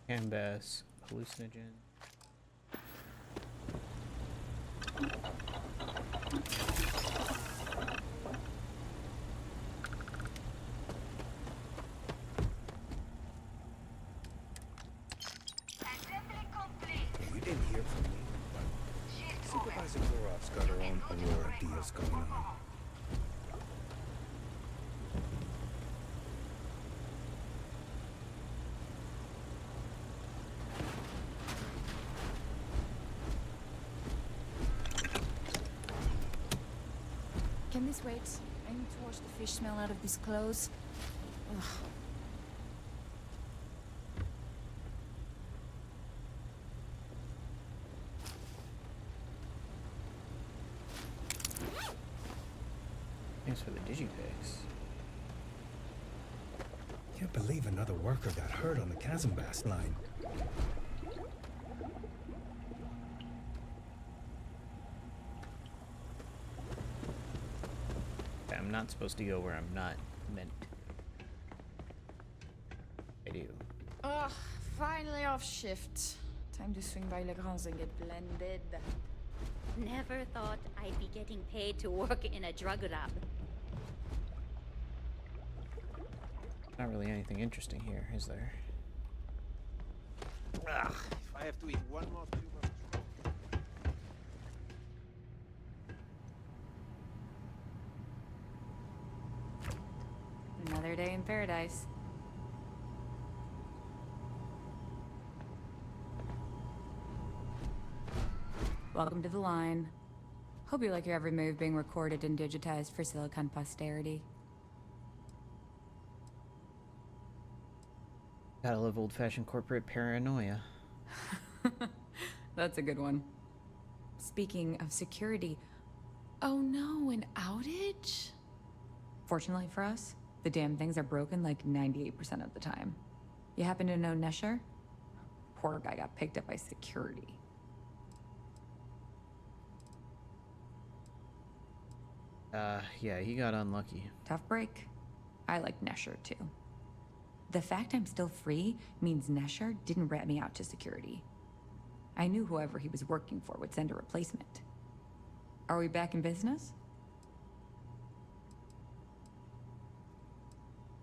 Canvas, hallucinogen. Assembly complete. You didn't hear from me, but Supervisor Gorov's got her own Aurora deals going on. Can this wait? I need to wash the fish smell out of these clothes. Ugh. Thanks for the digipicks. Can't believe another worker got hurt on the Chasm Bass line. I'm not supposed to go where I'm not meant to. I do. Ugh, finally off shift. Time to swing by Legrand's and get blended. Never thought I'd be getting paid to work in a drug lab. Not really anything interesting here, is there? Ugh, if I have to eat one more tube of Another day in paradise. Welcome to the line. Hope you like your every move being recorded and digitized for Silicon posterity. Gotta love old-fashioned corporate paranoia. That's a good one. Speaking of security, oh no, an outage? Fortunately for us, the damn things are broken like 98% of the time. You happen to know Nesher? Poor guy got picked up by security. Yeah, he got unlucky. Tough break. I like Nesher too. The fact I'm still free means Nesher didn't rat me out to security. I knew whoever he was working for would send a replacement. Are we back in business?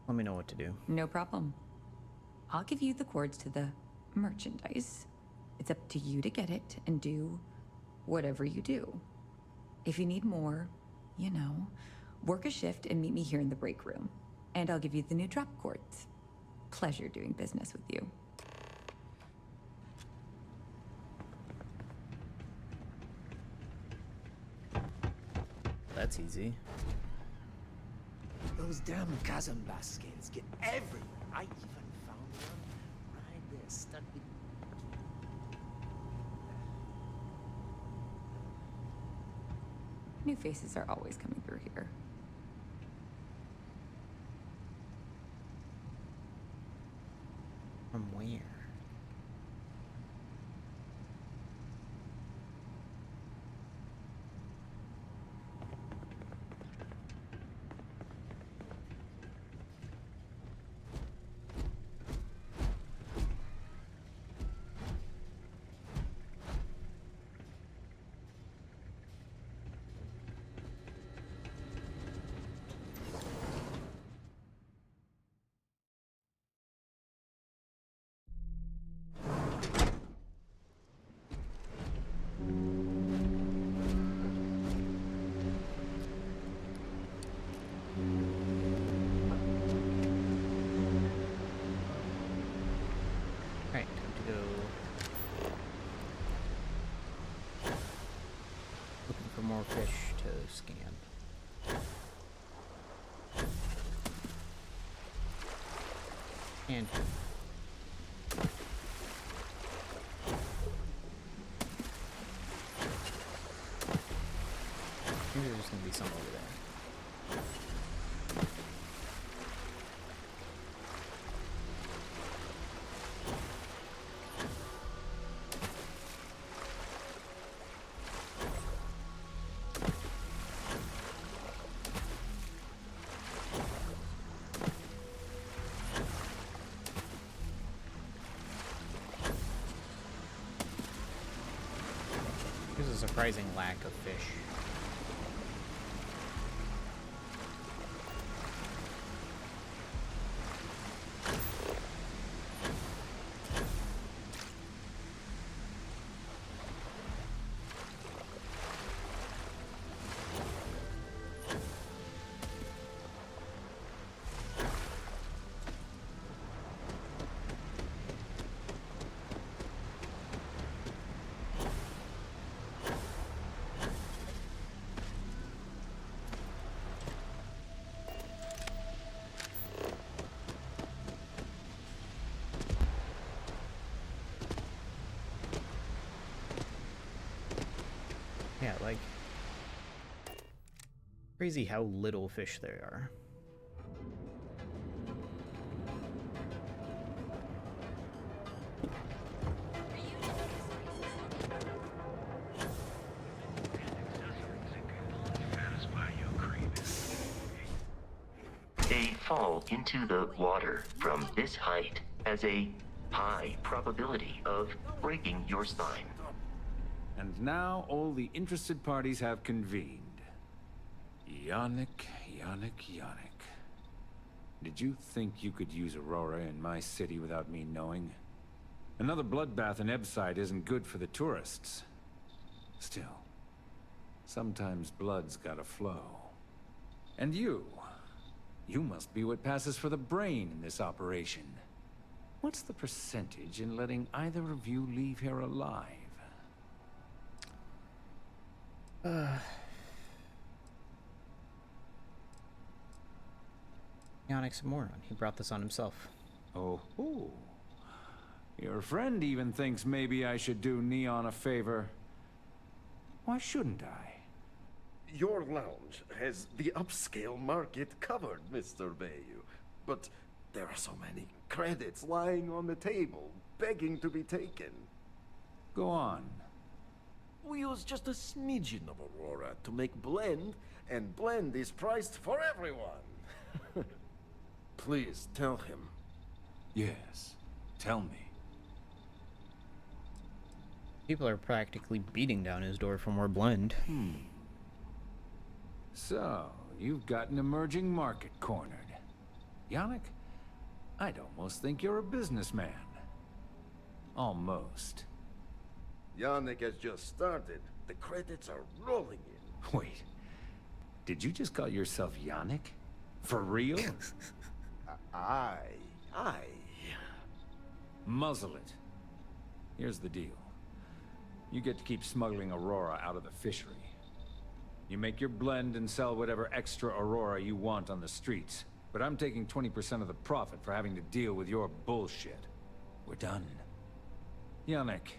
Let me know what to do. No problem. I'll give you the codes to the merchandise. It's up to you to get it and do whatever you do. If you need more, you know, work a shift and meet me here in the break room. And I'll give you the new drop cords. Pleasure doing business with you. That's easy. Those damn chasm baskets get everywhere. I even found one right there stuck in... New faces are always coming through here. From where? Alright, time to go looking for more fish to scan. And maybe there's gonna be some over there. There's a surprising lack of fish. Yeah, like, crazy how little fish there are. A fall into the water from this height has a high probability of breaking your spine. And now all the interested parties have convened. Yannick. Did you think you could use Aurora in my city without me knowing? Another bloodbath in Ebside isn't good for the tourists. Still, sometimes blood's gotta flow. And you must be what passes for the brain in this operation. What's the percentage in letting either of you leave here alive? Yannick's a moron. He brought this on himself. Oh, your friend even thinks maybe I should do Neon a favor. Why shouldn't I? Your lounge has the upscale market covered, Mr. Bayou. But there are so many credits lying on the table, begging to be taken. Go on. We use just a smidgen of Aurora to make blend, and blend is priced for everyone. Please tell him. Yes, tell me. People are practically beating down his door for more blend. So, you've got an emerging market cornered. Yannick, I'd almost think you're a businessman. Almost. Yannick has just started. The credits are rolling in. Wait, did you just call yourself Yannick? For real? Aye. Muzzle it. Here's the deal. You get to keep smuggling Aurora out of the fishery. You make your blend and sell whatever extra Aurora you want on the streets. But I'm taking 20% of the profit for having to deal with your bullshit. We're done. Yannick,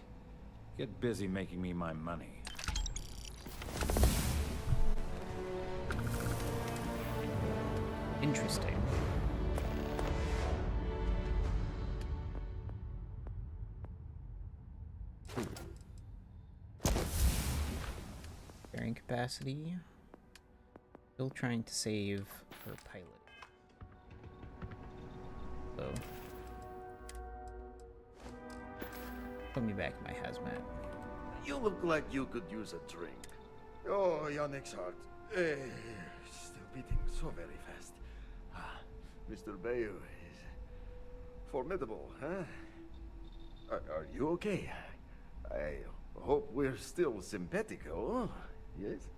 get busy making me my money. Interesting. Carrying capacity. Still trying to save for pilot. So put me back in my hazmat. You look like you could use a drink. Oh, Yannick's heart. Still beating so very fast. Mr. Bayou is formidable, huh? Are you okay? I hope we're still simpatico, yes?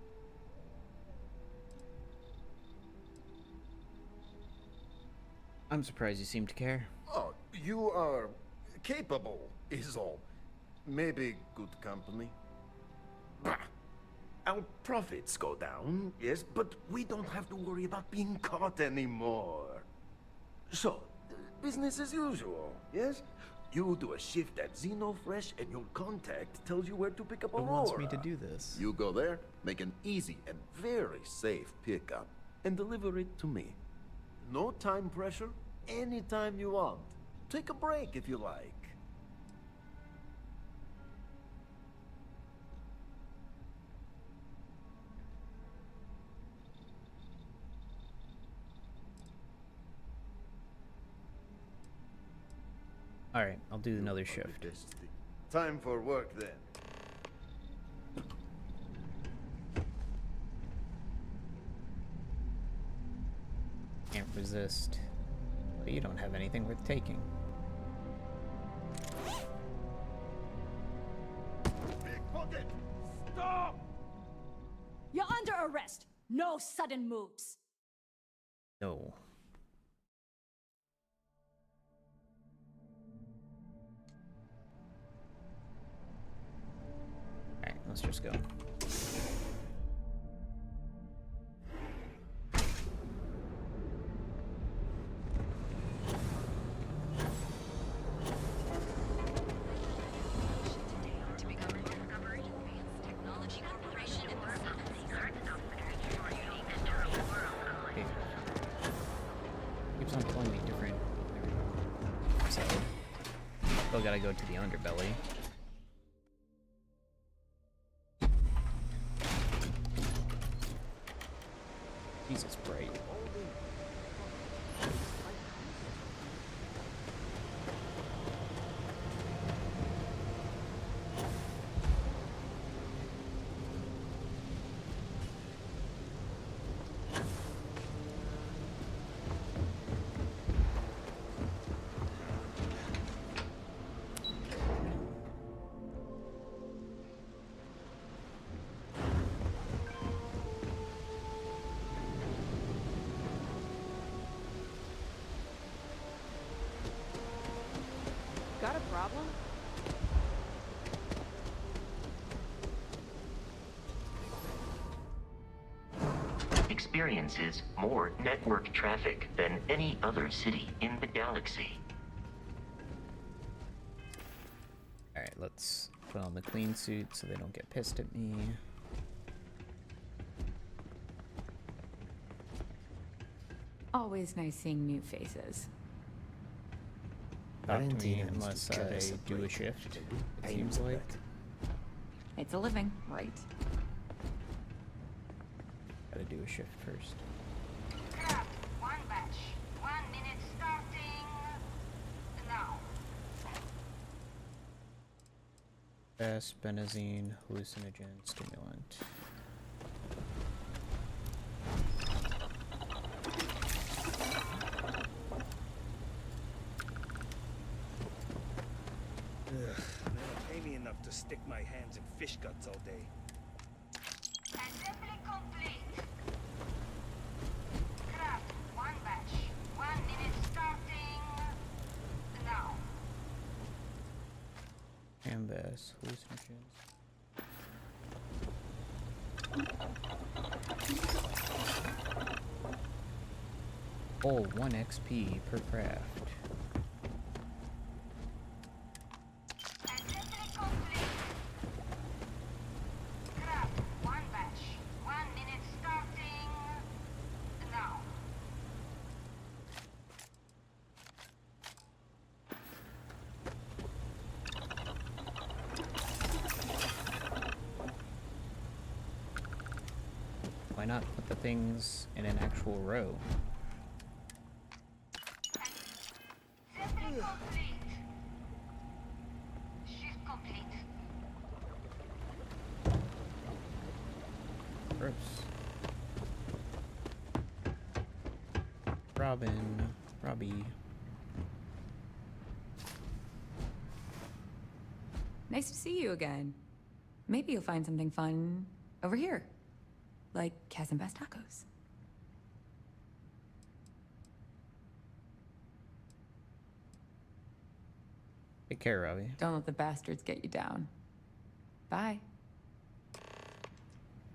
I'm surprised you seem to care. Oh, you are capable, is all. Maybe good company. Bah! Our profits go down, yes, but we don't have to worry about being caught anymore. So, business as usual, yes? You do a shift at Xenofresh and your contact tells you where to pick up Who Aurora. wants me to do this? You go there, make an easy and very safe pickup, and deliver it to me. No time pressure, anytime you want. Take a break if you like. Alright, I'll do another shift. Time for work then. Can't resist. But you don't have anything worth taking. Pickpocket! Stop! You're under arrest. No sudden moves. No. Alright, let's just go. Keeps on telling me different. So, still gotta go to the underbelly. Jesus, bright. Got a problem? Experiences more network traffic than any other city in the galaxy. let's put on the clean suit so they don't get pissed at me. Always nice seeing new faces. Talk to me Valentina needs unless to cut us I a do a break. shift, The it pain seems of like. it. It's a living, right? Gotta do a shift first. Craft, one batch. 1 minute starting now. Best benazine, hallucinogen, stimulant. Ugh, they don't pay me enough to stick my hands in fish guts all day. Assembly complete. Craft, one batch. 1 minute starting now. Canvas, hallucinogens. Oh, 1 XP per craft. Assembly complete. Craft, one batch. 1 minute starting now. Why not put the things in an actual row? Assembly complete. Shift complete. Gross. Robbie. Nice to see you again. Maybe you'll find something fun over here. Like Chasm Bass tacos. Take care, Robbie. Don't let the bastards get you down. Bye.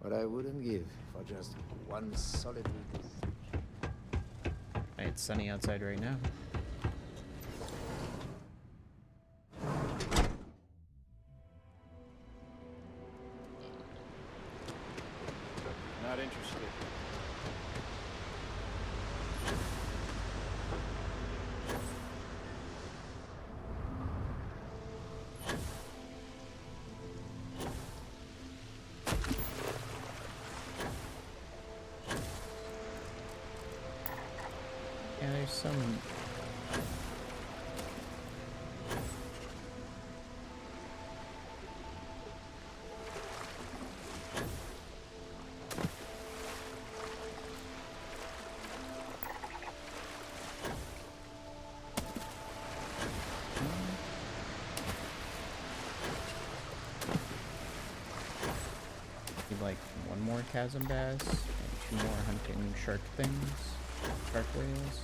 What I wouldn't give for just one solid week. It's sunny outside right now. Not interested. Yeah, there's some... Need like one more chasm bass and 2 more hunting shark things. Shark whales.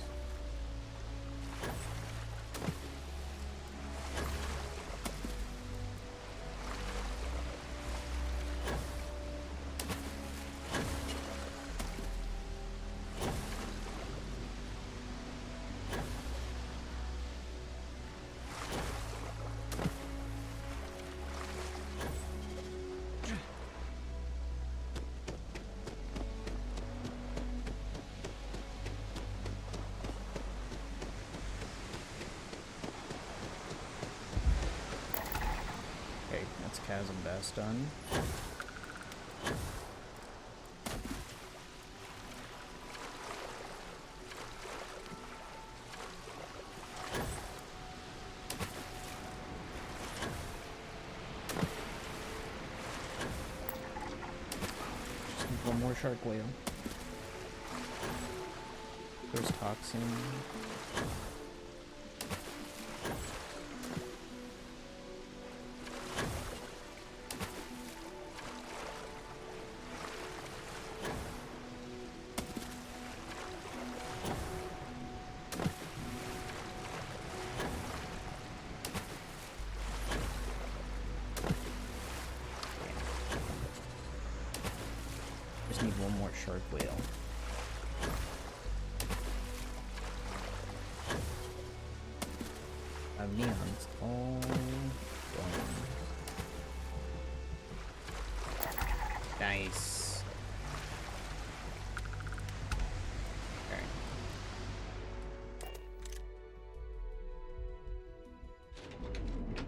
Okay, that's chasm bass done. Just need one more shark whale. There's toxin. Just need one more shark whale. Neon's all gone. Nice. Okay.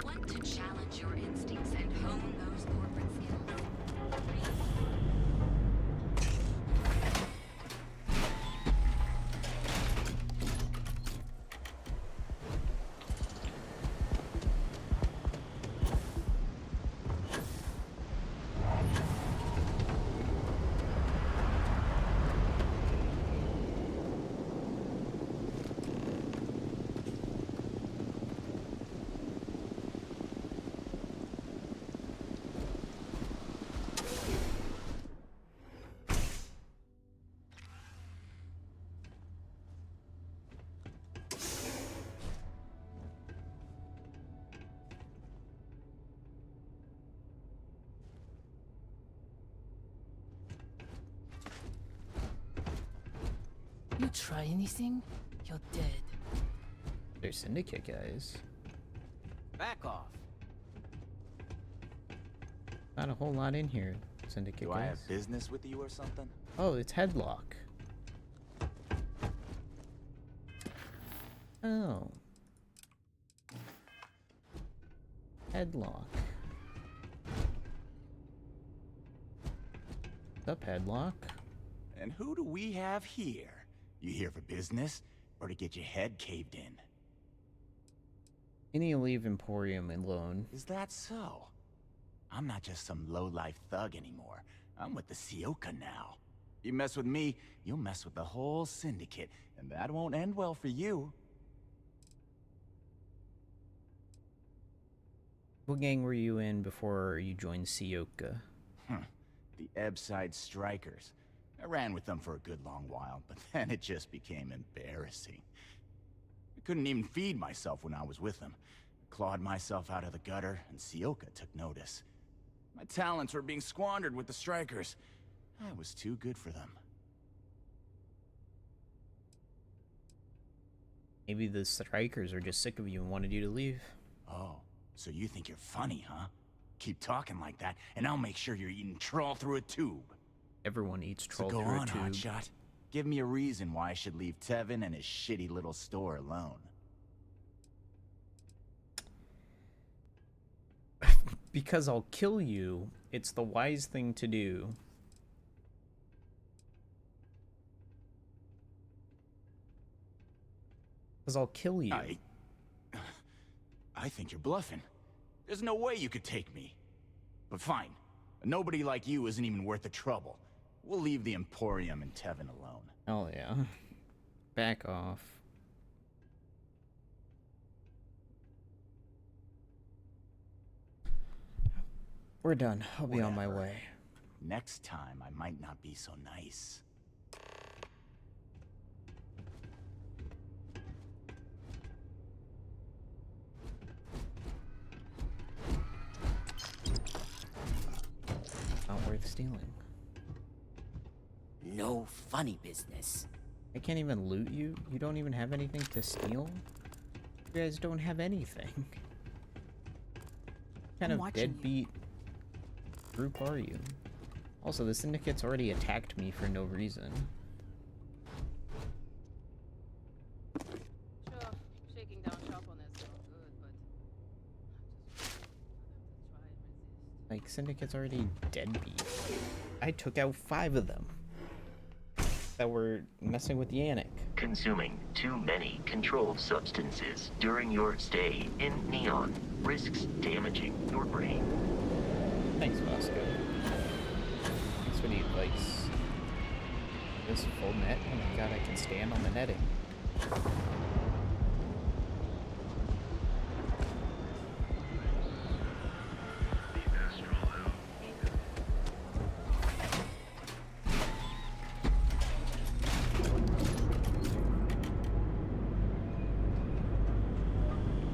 Want to challenge your instincts and hone those corporate skills? You try anything, you're dead. They're syndicate guys. Back off. Not a whole lot in here, syndicate Do guys. I have business with you or something? Oh, it's headlock. Oh. Headlock. What's up, headlock? And who do we have here? You here for business, or to get your head caved in? You need to leave Emporium alone. Is that so? I'm not just some low-life thug anymore. I'm with the Sioka now. You mess with me, you'll mess with the whole syndicate, and that won't end well for you. What gang were you in before you joined Sioka? The Ebbside Strikers. I ran with them for a good long while, but then it just became embarrassing. I couldn't even feed myself when I was with them. I clawed myself out of the gutter, and Sioka took notice. My talents were being squandered with the Strikers. I was too good for them. Maybe the Strikers are just sick of you and wanted you to leave. Oh, so you think you're funny, huh? Keep talking like that, and I'll make sure you're eating troll through a tube. Everyone eats troll So go through on, a tube. Hotshot. Give me a reason why I should leave Tevin and his shitty little store alone. Because I'll kill you. It's the wise thing to do. Because I'll kill you. I think you're bluffing. There's no way you could take me. But fine. Nobody like you isn't even worth the trouble. We'll leave the Emporium and Tevin alone. Oh yeah. Back off. We're done. I'll be on my way. Next time, I might not be so nice. Not worth stealing. No funny business. I can't even loot you? You don't even have anything to steal? You guys don't have anything. What kind of deadbeat group are you? Also, the Syndicate's already attacked me for no reason. Sure, shaking down shop on this sounds good, but Like, Syndicate's already deadbeat. I took out 5 of them that were messing with Yannick. Consuming too many controlled substances during your stay in Neon risks damaging your brain. Thanks, Vasco. Thanks for the advice. This full net? Oh my god, I can stand on the netting.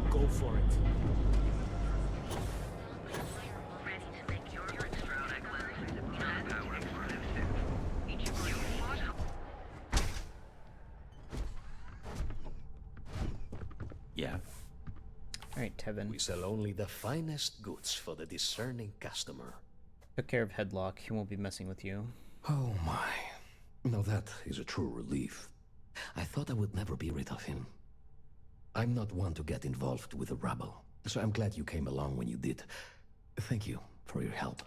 Go for it. Yeah. Alright, Tevin. We sell only the finest goods for the discerning customer. Took care of Headlock. He won't be messing with you. Oh my. Now that is a true relief. I thought I would never be rid of him. I'm not one to get involved with the rabble, so I'm glad you came along when you did. Thank you for your help.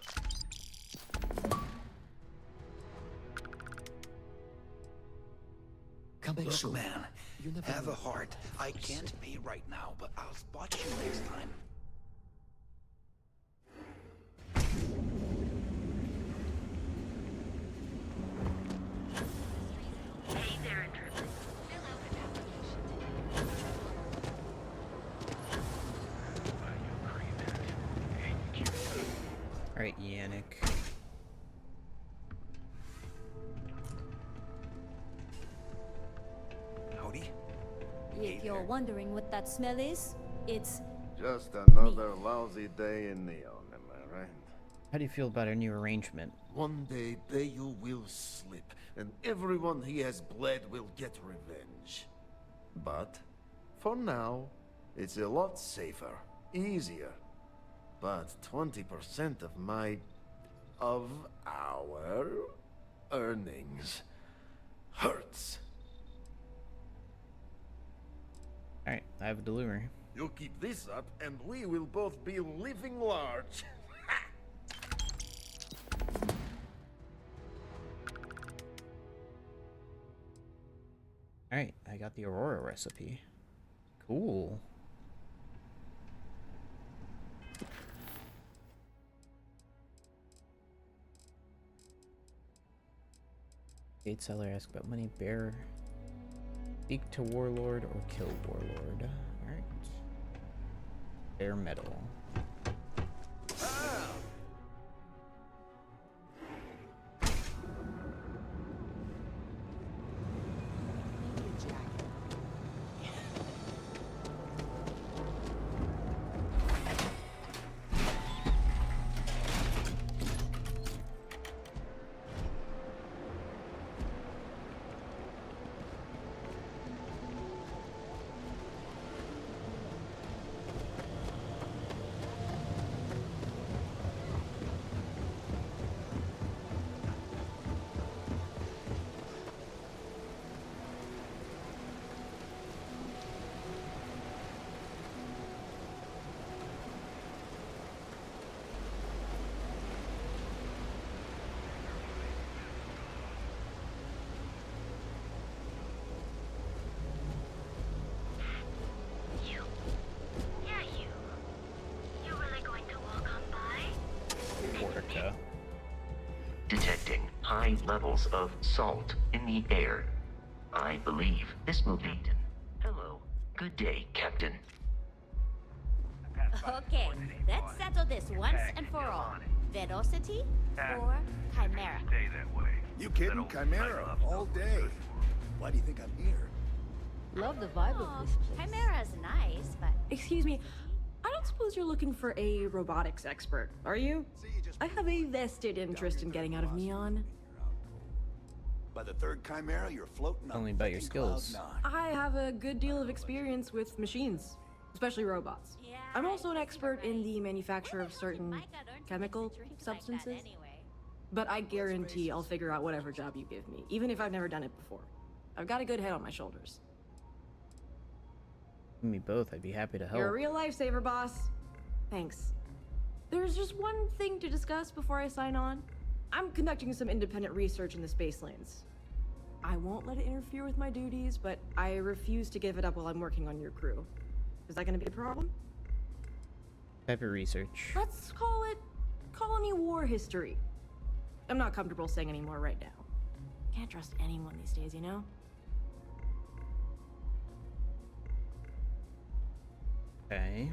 Come back soon. Look, man, have a heart. I can't pay right now, but I'll spot you next time. Hey there, intruder. Fill out an application Alright, Yannick. Howdy. If you're wondering what that smell is, it's Just another lousy day in Neon, am I right? How do you feel about our new arrangement? One day, Bayu will slip, and everyone he has bled will get revenge. But, for now, it's a lot safer, easier. But 20% of our earnings hurts. Alright, I have a delivery. You keep this up, and we will both be living large. Alright, I got the Aurora recipe. Cool. Gate seller, ask about money, bear. Speak to Warlord or kill Warlord. Alright. Bear metal. Detecting high levels of salt in the air. I believe this will lead. Hello. Good day, Captain. Okay, let's settle this once and for all. Velocity or Chimera? You kidding? Chimera, all day. Why do you think I'm here? Love the vibe of this place. Chimera's nice, but Excuse me, I don't suppose you're looking for a robotics expert, are you? I have a vested interest in getting out of Neon. By the third Chimera, you're floating Only about your skills. I have a good deal of experience with machines, especially robots. I'm also an expert in the manufacture of certain chemical substances. But I guarantee I'll figure out whatever job you give me, even if I've never done it before. I've got a good head on my shoulders. Me both, I'd be happy to help. You're a real lifesaver, boss. Thanks. There's just one thing to discuss before I sign on. I'm conducting some independent research in the space lanes. I won't let it interfere with my duties, but I refuse to give it up while I'm working on your crew. Is that gonna be a problem? Type of research. Let's call it colony war history. I'm not comfortable saying any more right now. Can't trust anyone these days, you know? Okay.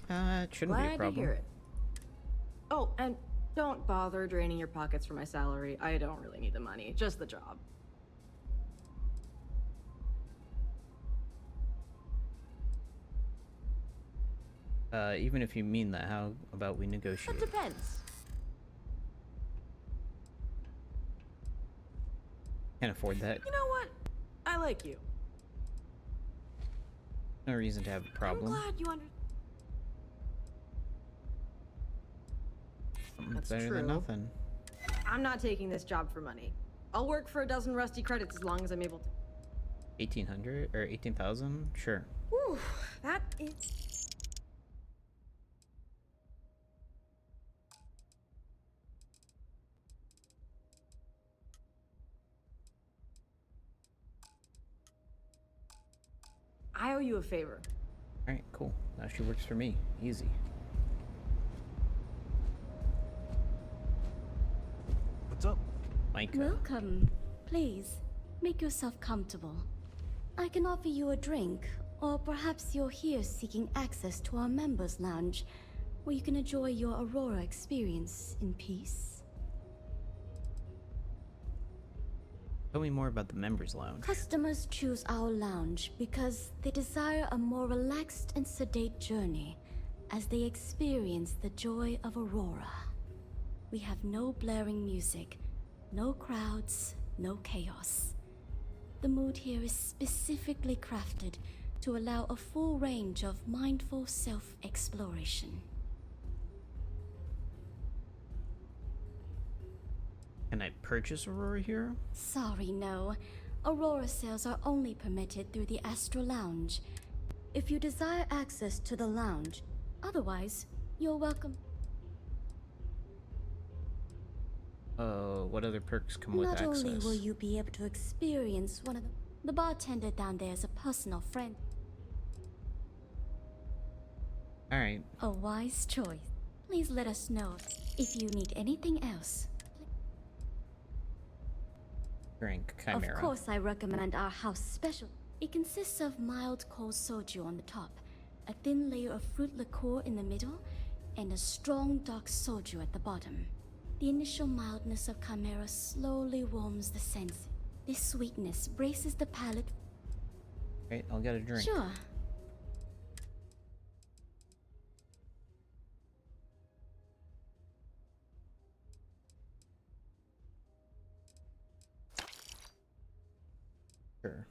It shouldn't be a Glad problem. to hear it. Oh, and don't bother draining your pockets for my salary. I don't really need the money, just the job. Even if you mean that, how about we negotiate? It depends. Can't afford that. You know what? I like you. No reason to have a problem. I'm glad you That's better true. than nothing. I'm not taking this job for money. I'll work for a dozen rusty credits as long as I'm able to. 1800 or 18,000? Sure. Whew, that is. I owe you a favor. Alright, cool. Now she works for me. Easy. What's up? Micah. Welcome. Please, make yourself comfortable. I can offer you a drink, or perhaps you're here seeking access to our members' lounge, where you can enjoy your Aurora experience in peace. Tell me more about the members' lounge. Customers choose our lounge because they desire a more relaxed and sedate journey as they experience the joy of Aurora. We have no blaring music, no crowds, no chaos. The mood here is specifically crafted to allow a full range of mindful self-exploration. Can I purchase Aurora here? Sorry, no. Aurora sales are only permitted through the Astral Lounge. If you desire access to the lounge, otherwise, you're welcome. What other perks come with Not access? only will you be able to experience one of the bartender down there is a personal friend. Alright. A wise choice. Please let us know if you need anything else. Drink Chimera. Of course, I recommend our house special. It consists of mild cold soju on the top, a thin layer of fruit liqueur in the middle, and a strong dark soju at the bottom. The initial mildness of Chimera slowly warms the sense. This sweetness braces the palate. Right, I'll get a drink. Sure. Sure.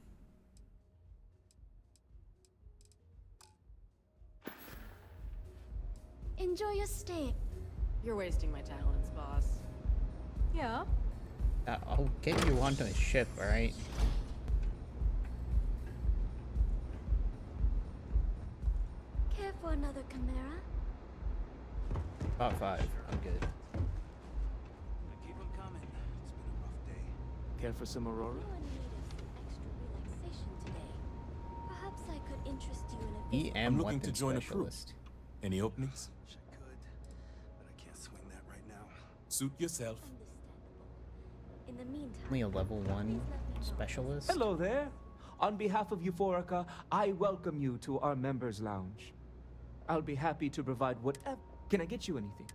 Enjoy your stay. You're wasting my talents, boss. Yeah? I'll get you onto a ship, alright? Care for another Chimera? About 5. I'm good. Keep them coming. It's been a rough day. Care for some Aurora? No one needed some extra relaxation today. Perhaps I could interest you in a visit. EM I'm looking to weapons join specialist. a crew. Any openings? Wish I could, but I can't swing that right now. Suit yourself. In the meantime, Only a level 1 specialist? Hello there. On behalf of Euphorica, I welcome you to our members' lounge. I'll be happy to provide whatever. Can I get you anything?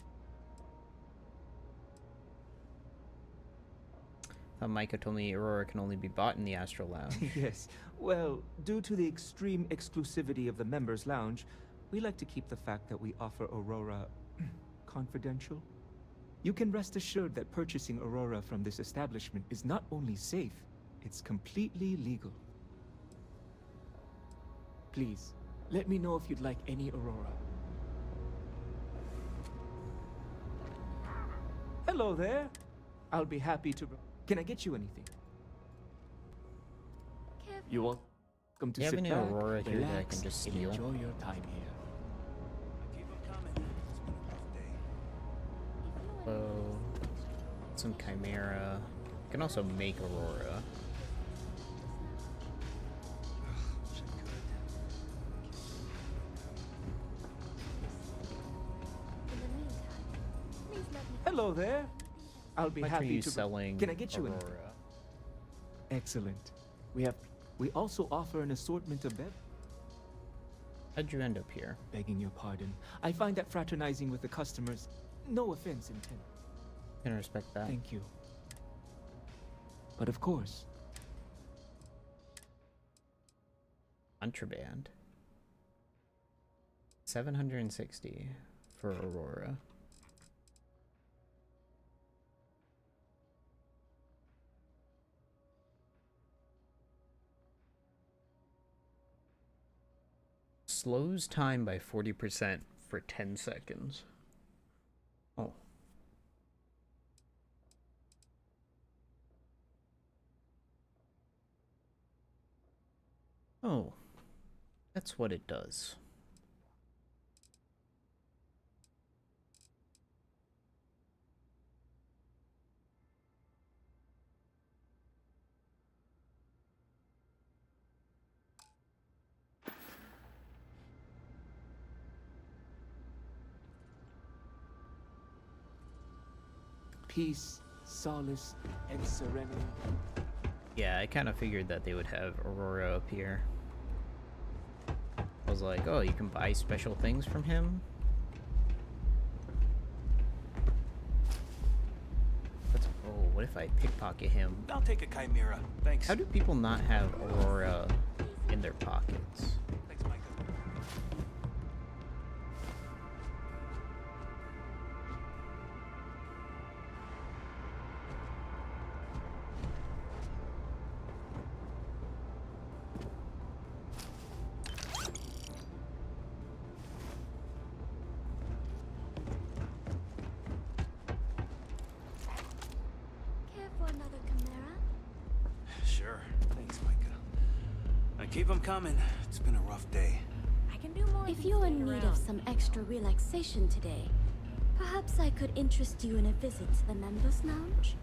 Micah told me Aurora can only be bought in the Astral Lounge. Yes. Well, due to the extreme exclusivity of the members' lounge, we like to keep the fact that we offer Aurora confidential. You can rest assured that purchasing Aurora from this establishment is not only safe, it's completely legal. Please, let me know if you'd like any Aurora. Hello there. I'll be happy to... Can I get you anything? You welcome to Do you have sit any back, Aurora here that I relax, can just and steal? enjoy your time here. Keep them coming. It's been a rough day. Some Chimera. You can also make Aurora. Hello there. I'll be Much are happy you to... selling Can I get you Aurora? Excellent. We also offer an assortment of bev... How'd you end up here? Begging your pardon. I find that fraternizing with the customers... No offense intended. Can respect that. Thank you. But of course... Contraband. 760 for Aurora. Slows time by 40% for 10 seconds. Oh. Oh, that's what it does. Peace, solace, and serenity. Yeah, I kind of figured that they would have Aurora up here. I was like, oh, you can buy special things from him? Oh, what if I pickpocket him? I'll take a chimera. Thanks. How do people not have Aurora in their pockets? Thanks, Micah. Care for another chimera? Sure. Thanks, Micah. Now keep them coming. It's been a rough day. I can do more. If you're in need of some extra relaxation today, perhaps I could interest you in a visit to the members' lounge.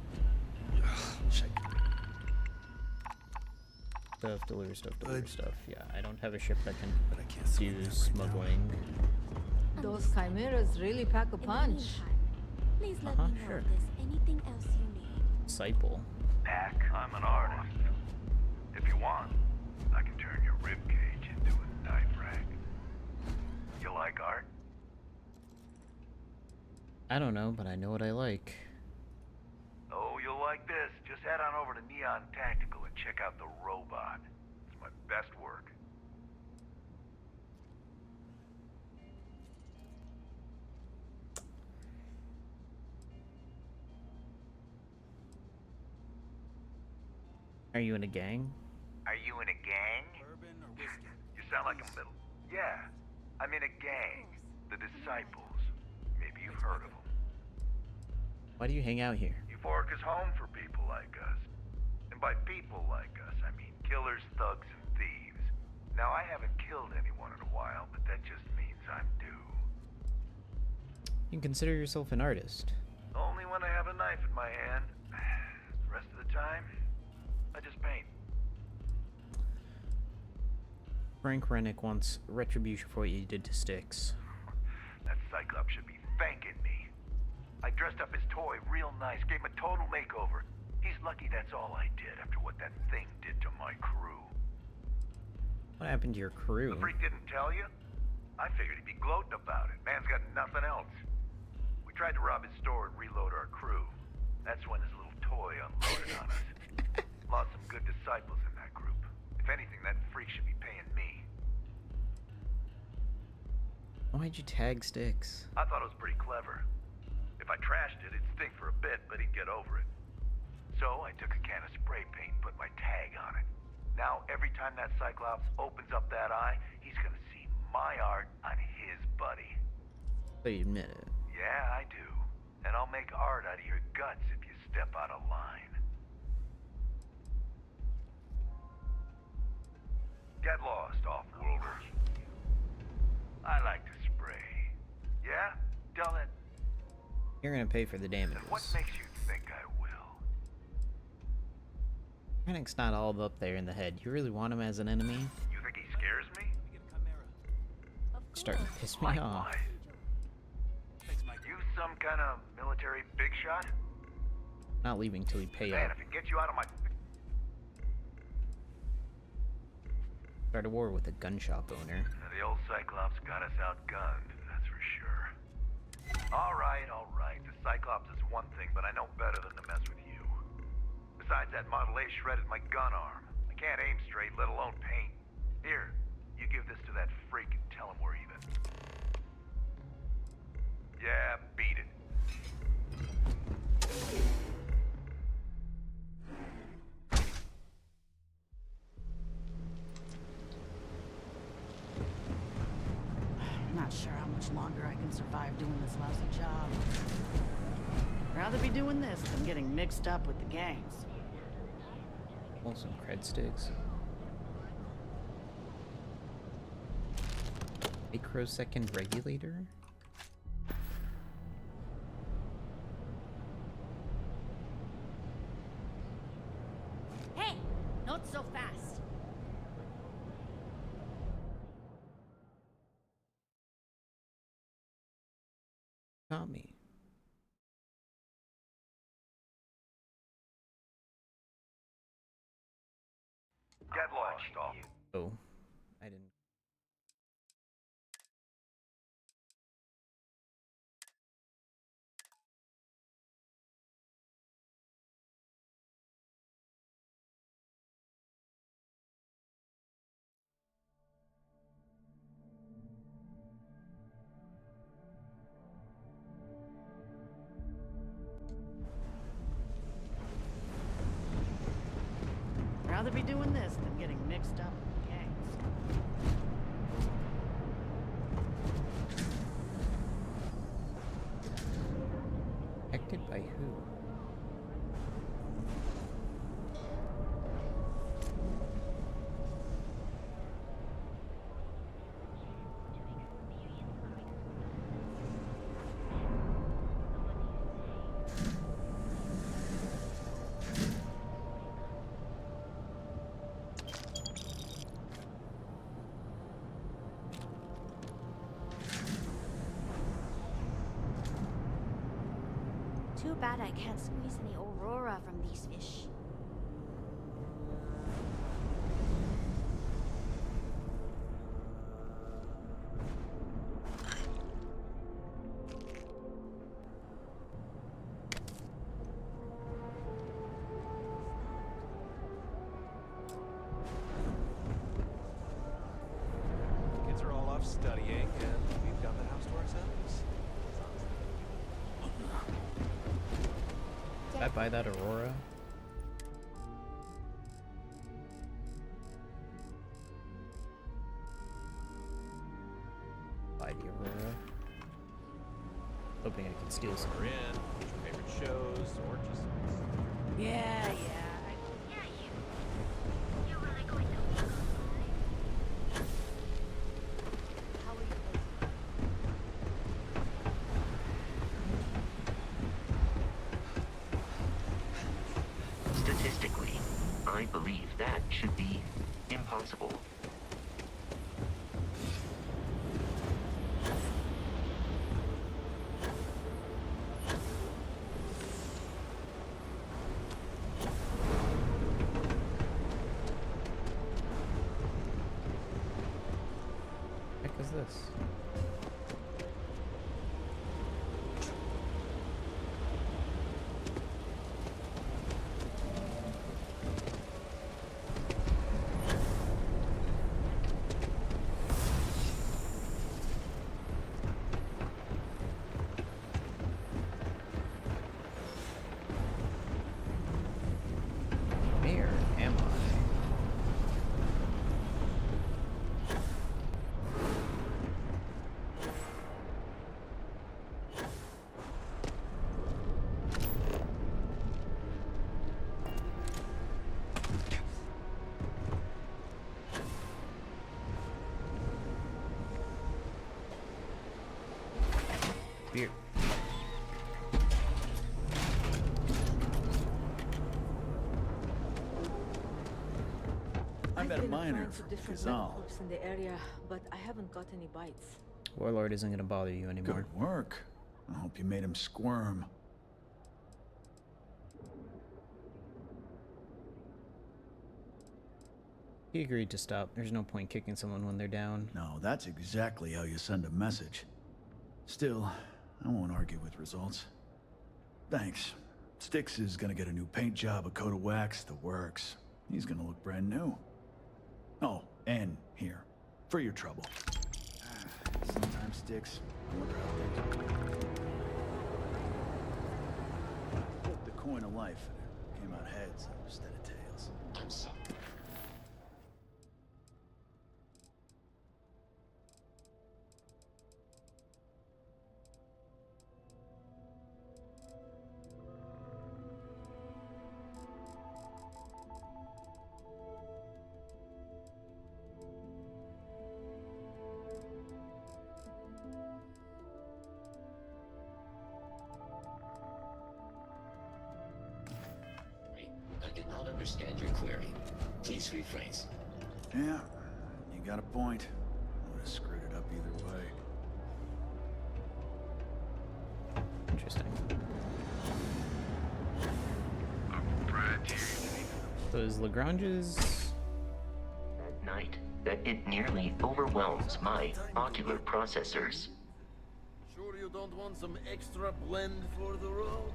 Stuff, deliver stuff, deliver stuff. Yeah, I don't have a ship that can do smuggling. Those chimeras really pack a punch. Please let me know sure. if there's anything else you need. Disciple. Dak, I'm an artist. If you want, I can turn your ribcage into a knife rack. You like art? I don't know, but I know what I like. Oh, you'll like this. Just head on over to Neon Tactical and check out the robot. It's my best work. Are you in a gang? Are you in a gang? Bourbon or whiskey? You sound like a middle. Yeah, I'm in a gang. The Disciples. Maybe you've heard of them. Why do you hang out here? Euphoric is home for people like us. And by people like us, I mean killers, thugs, and thieves. Now, I haven't killed anyone in a while, but that just means I'm due. You can consider yourself an artist. Only when I have a knife in my hand. The rest of the time, I just paint. Frank Rennick wants retribution for what you did to Styx. That Cyclops should be thanking me. I dressed up his toy real nice, gave him a total makeover. He's lucky that's all I did after what that thing did to my crew. What happened to your crew? The freak didn't tell you? I figured he'd be gloating about it. Man's got nothing else. We tried to rob his store and reload our crew. That's when his little toy unloaded on us. Lost some good disciples in that group. If anything, that freak should be paying me. Why'd you tag Styx? I thought it was pretty clever. If I trashed it, it'd stink for a bit, but he'd get over it. So I took a can of spray paint and put my tag on it. Now, every time that Cyclops opens up that eye, he's gonna see my art on his buddy. So you admit it. Yeah, I do. And I'll make art out of your guts if you step out of line. Get lost, off-worlders. I like to spray. Yeah? Tell it. You're gonna pay for the damages. What makes you think I will? Rennick's not all up there in the head. You really want him as an enemy? You think he scares me? Starting to piss me off. You some kind of military big shot? Not leaving till you pay Man, up. if it gets you out of my... Start a war with a gun shop owner. The old Cyclops got us outgunned, that's for sure. All right. The Cyclops is one thing, but I know better than to mess with you. Besides, that Model A shredded my gun arm. I can't aim straight, let alone paint. Here, you give this to that freak and tell him we're even. Yeah, beat it. Not sure how much longer I can survive doing this lousy job. Rather be doing this than getting mixed up with the gangs. Oh, some cred sticks. Microsecond regulator? Hey, not so fast. Tommy. Get lost, all. Oh, I didn't. Rather be doing this than getting mixed up with gangs. Protected by who? Too bad I can't squeeze any aurora from these fish. Kids are all off studying, and we've got the house to ourselves. Did I buy that Aurora? Buy the Aurora. Hoping I can steal some. We're in. What's your favorite shows, or just... Yeah. Statistically, I believe that should be impossible. What the heck is this? Where am I? Weird. I met a I've been miner applying to from different Kazal. methods in the area, but I haven't got any bites. Warlord isn't gonna bother you anymore. Good work. I hope you made him squirm. He agreed to stop. There's no point kicking someone when they're down. No, that's exactly how you send a message. Still, I won't argue with results. Thanks. Styx is gonna get a new paint job, a coat of wax, the works. He's gonna look brand new. Oh, and here, for your trouble. Sometimes Styx, I wonder how things flipped the coin of life, and it came out heads instead of tails. I'm sorry. understand your query. Please rephrase. Yeah, you got a point. Would have screwed it up either way. Interesting. So is Lagrange's... At night, that it nearly overwhelms my ocular processors. Sure you don't want some extra blend for the road?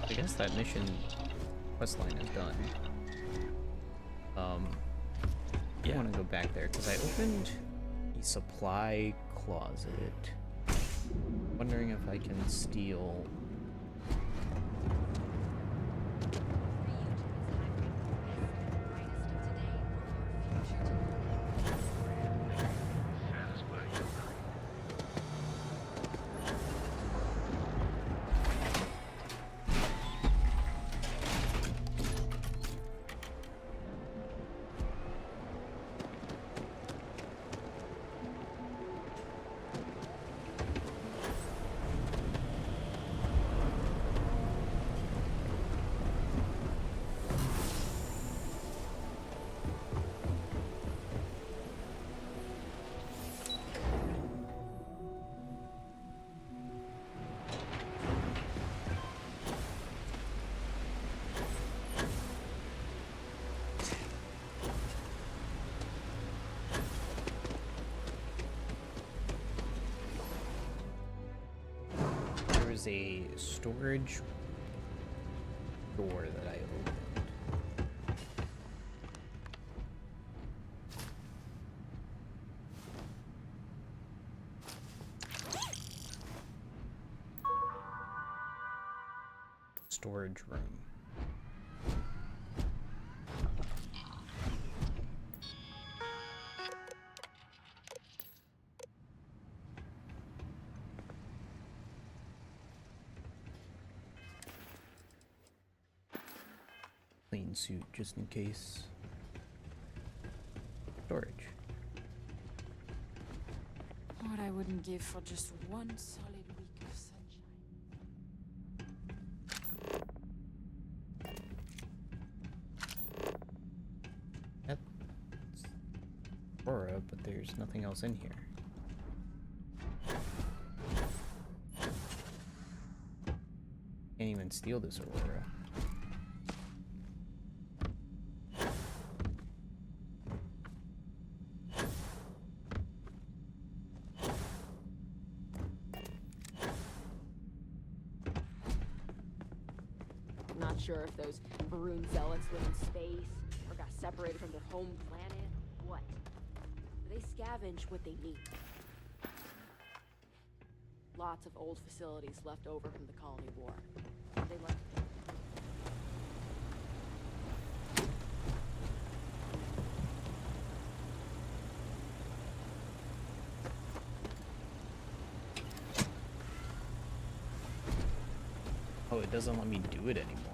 I guess that mission questline is done. I want to go back there because I opened a supply closet. Wondering if I can steal. There's a storage door that I opened. Storage room. Clean suit just in case. Storage. What I wouldn't give for just one solid week of sunshine. That's Aurora, but there's nothing else in here. Can't even steal this Aurora. Not sure if those Varun zealots live in space or got separated from their home planet or what. They scavenge what they need. Lots of old facilities left over from the colony war. They left. Oh, it doesn't let me do it anymore.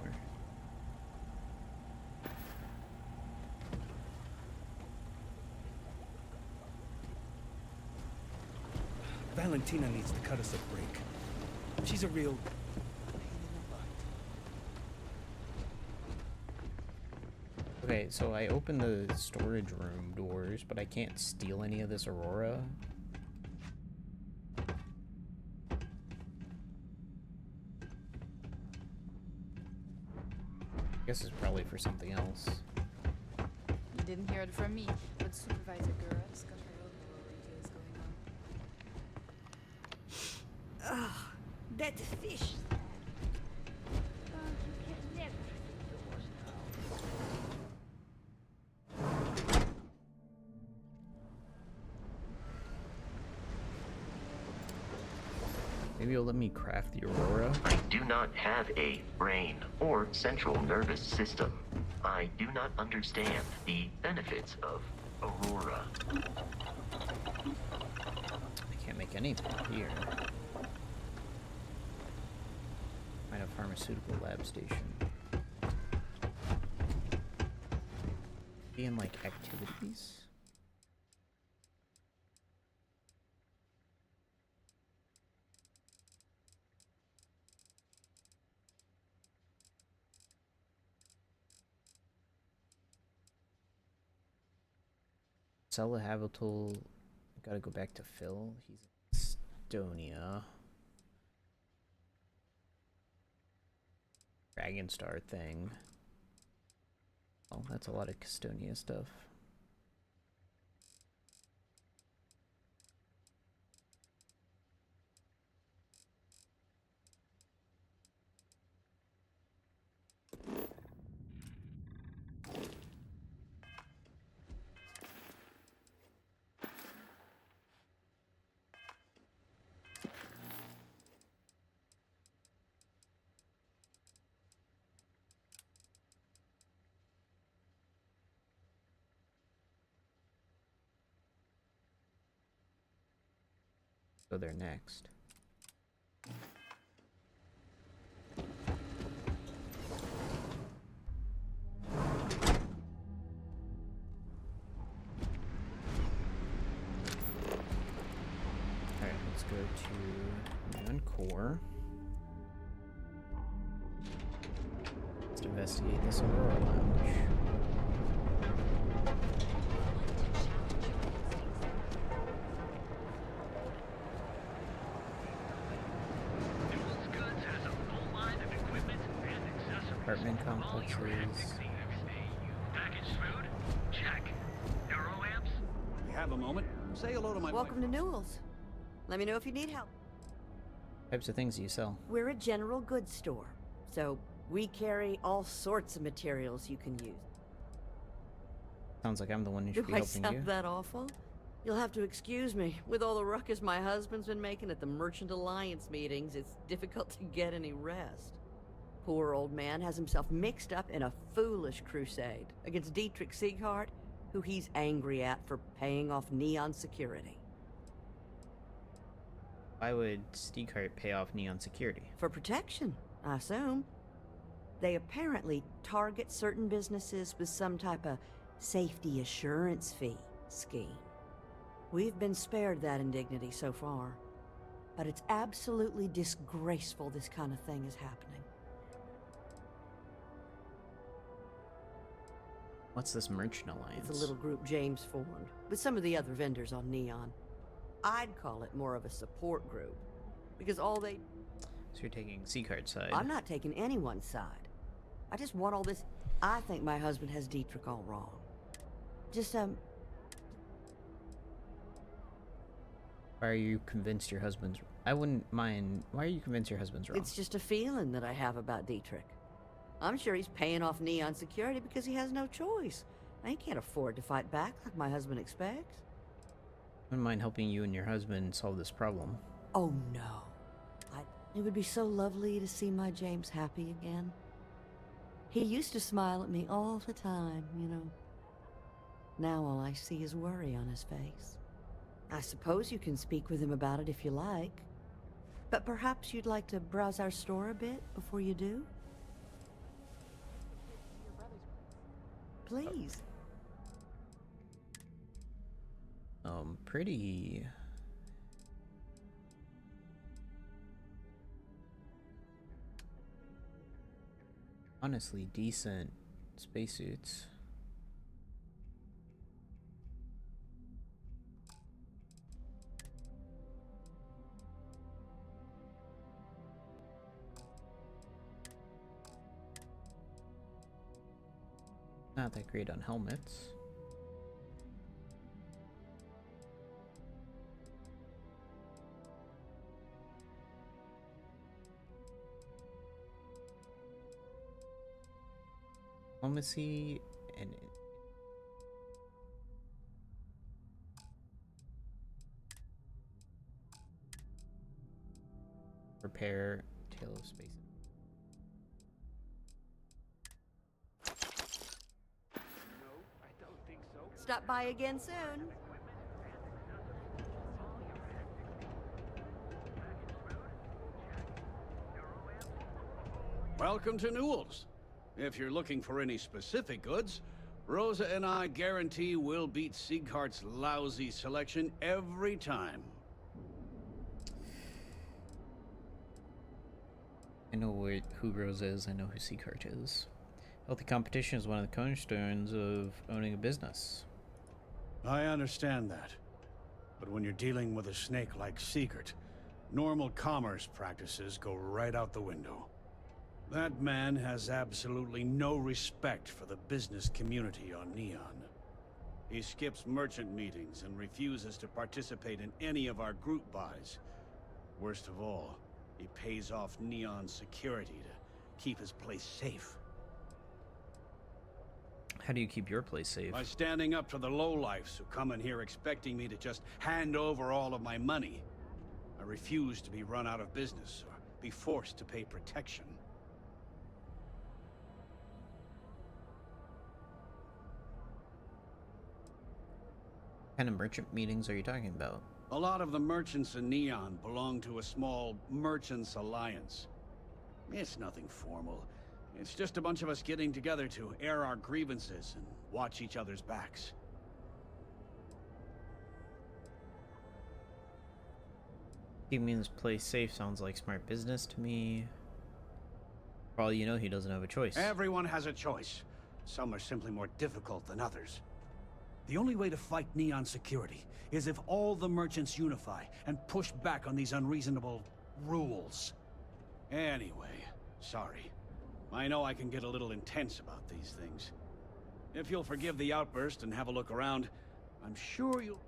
Valentina needs to cut us a break. She's a real... Okay, so I opened the storage room doors, but I can't steal any of this Aurora. I guess it's probably for something else. You didn't hear it from me, but Supervisor Gura's got her own little retails going on. Ugh, that fish. You can never Maybe you'll let me craft the Aurora? I do not have a brain or central nervous system. I do not understand the benefits of Aurora. I can't make anything here. Find a pharmaceutical lab station. Be in like activities? Sell a habitable. Gotta go back to Phil. He's in Estonia. Dragon Star thing. Oh, that's a lot of Estonia stuff. Go there next. Alright, let's go to Neon Core. Let's investigate this Aurora Lounge. Apartment complexes. Packaged food? Check. Euro lamps? You have a moment? Say hello to my Welcome to Newell's. Let me know if you need help. Types of things do you sell? We're a general goods store, so we carry all sorts of materials you can use. Sounds like I'm the one who should Do be I helping sound you. that awful? You'll have to excuse me. With all the ruckus my husband's been making at the Merchant Alliance meetings, it's difficult to get any rest. Poor old man has himself mixed up in a foolish crusade against Dietrich Sieghart, who he's angry at for paying off Neon security. Why would Sieghart pay off Neon security? For protection, I assume. They apparently target certain businesses with some type of safety assurance fee scheme. We've been spared that indignity so far, but it's absolutely disgraceful this kind of thing is happening. What's this Merchant Alliance? It's a little group James formed, with some of the other vendors on Neon. I'd call it more of a support group, because all they... So you're taking Sieghart's side. I'm not taking anyone's side. I just want all this... I think my husband has Dietrich all wrong. Just, Why are you convinced your husband's... I wouldn't mind... Why are you convinced your husband's wrong? It's just a feeling that I have about Dietrich. I'm sure he's paying off Neon security because he has no choice. He can't afford to fight back like my husband expects. I wouldn't mind helping you and your husband solve this problem. Oh, no. It would be so lovely to see my James happy again. He used to smile at me all the time, you know. Now all I see is worry on his face. I suppose you can speak with him about it if you like. But perhaps you'd like to browse our store a bit before you do? Please. Pretty... honestly decent spacesuits. Not that great on helmets. Diplomacy and repair tail of space. Stop by again soon. Welcome to Newell's. If you're looking for any specific goods, Rosa and I guarantee we'll beat Sieghart's lousy selection every time. I know who Rosa is, I know who Sieghart is. Healthy competition is one of the cornerstones of owning a business. I understand that. But when you're dealing with a snake like Secret, normal commerce practices go right out the window. That man has absolutely no respect for the business community on Neon. He skips merchant meetings and refuses to participate in any of our group buys. Worst of all, he pays off Neon security to keep his place safe. How do you keep your place safe? By standing up to the lowlifes who come in here expecting me to just hand over all of my money. I refuse to be run out of business or be forced to pay protection. What kind of merchant meetings are you talking about? A lot of the merchants in Neon belong to a small merchants alliance. It's nothing formal. It's just a bunch of us getting together to air our grievances and watch each other's backs. Keeping this place safe sounds like smart business to me. For all you know, he doesn't have a choice. Everyone has a choice. Some are simply more difficult than others. The only way to fight Neon security is if all the merchants unify and push back on these unreasonable rules. Anyway, sorry. I know I can get a little intense about these things. If you'll forgive the outburst and have a look around, I'm sure you'll...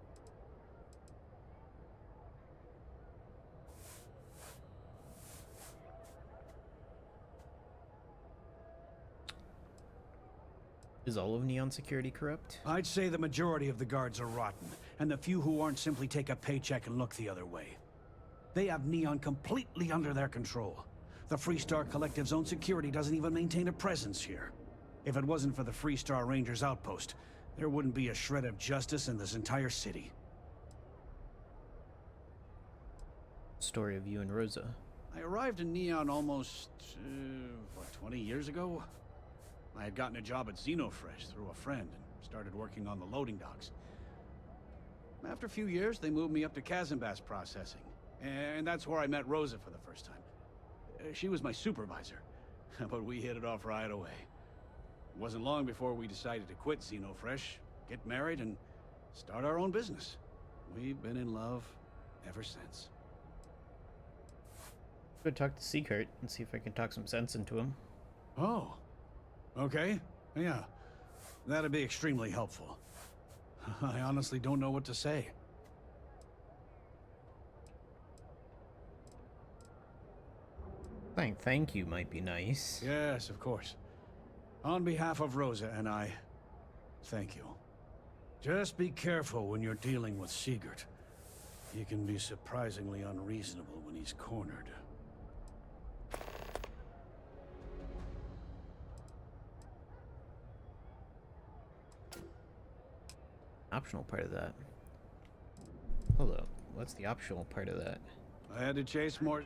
Is all of Neon security corrupt? I'd say the majority of the guards are rotten, and the few who aren't simply take a paycheck and look the other way. They have Neon completely under their control. The Freestar Collective's own security doesn't even maintain a presence here. If it wasn't for the Freestar Rangers outpost, there wouldn't be a shred of justice in this entire city. Story of you and Rosa. I arrived in Neon almost, 20 years ago? I had gotten a job at Xenofresh through a friend and started working on the loading docks. After a few years, they moved me up to Kazanbas processing, and that's where I met Rosa for the first time. She was my supervisor, but we hit it off right away. It wasn't long before we decided to quit Xenofresh, get married, and start our own business. We've been in love ever since. Go talk to Secret and see if I can talk some sense into him. Oh. Okay. Yeah. That'd be extremely helpful. I honestly don't know what to say. Thank you might be nice. Yes, of course. On behalf of Rosa and I, thank you. Just be careful when you're dealing with Sigurd. He can be surprisingly unreasonable when he's cornered. Optional part of that. Hold up. What's the optional part of that? I had to chase more...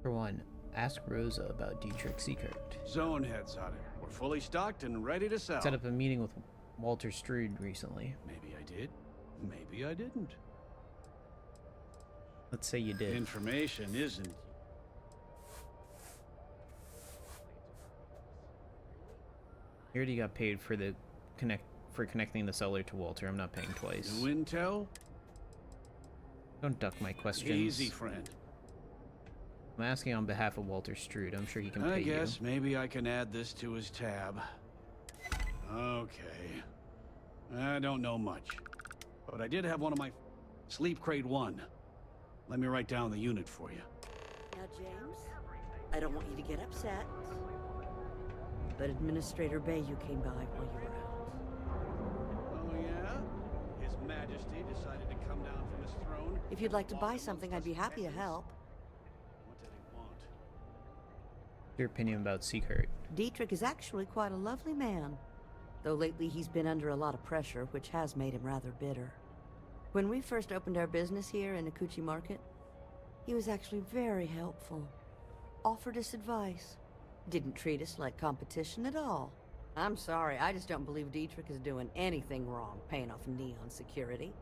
For one, ask Rosa about Dietrich Secret. Zone heads on it. We're fully stocked and ready to sell. Set up a meeting with Walter Strood recently. Maybe I did. Maybe I didn't. Let's say you did. Information isn't... You already got paid for the connecting the seller to Walter. I'm not paying twice. New intel? Don't duck my questions. Easy, friend. I'm asking on behalf of Walter Strood. I'm sure he can pay you. I guess maybe I can add this to his tab. Okay. I don't know much. But I did have one of my... Sleep Crate 1. Let me write down the unit for you. Now, James, I don't want you to get upset, but Administrator Bayou came by while you were out. Oh, yeah? His Majesty decided to come down from his throne? If you'd like to buy something, I'd be happy to help. What did he want? Your opinion about Secret? Dietrich is actually quite a lovely man, though lately he's been under a lot of pressure, which has made him rather bitter. When we first opened our business here in Akuchi Market, he was actually very helpful. Offered us advice. Didn't treat us like competition at all. I'm sorry, I just don't believe Dietrich is doing anything wrong paying off Neon security.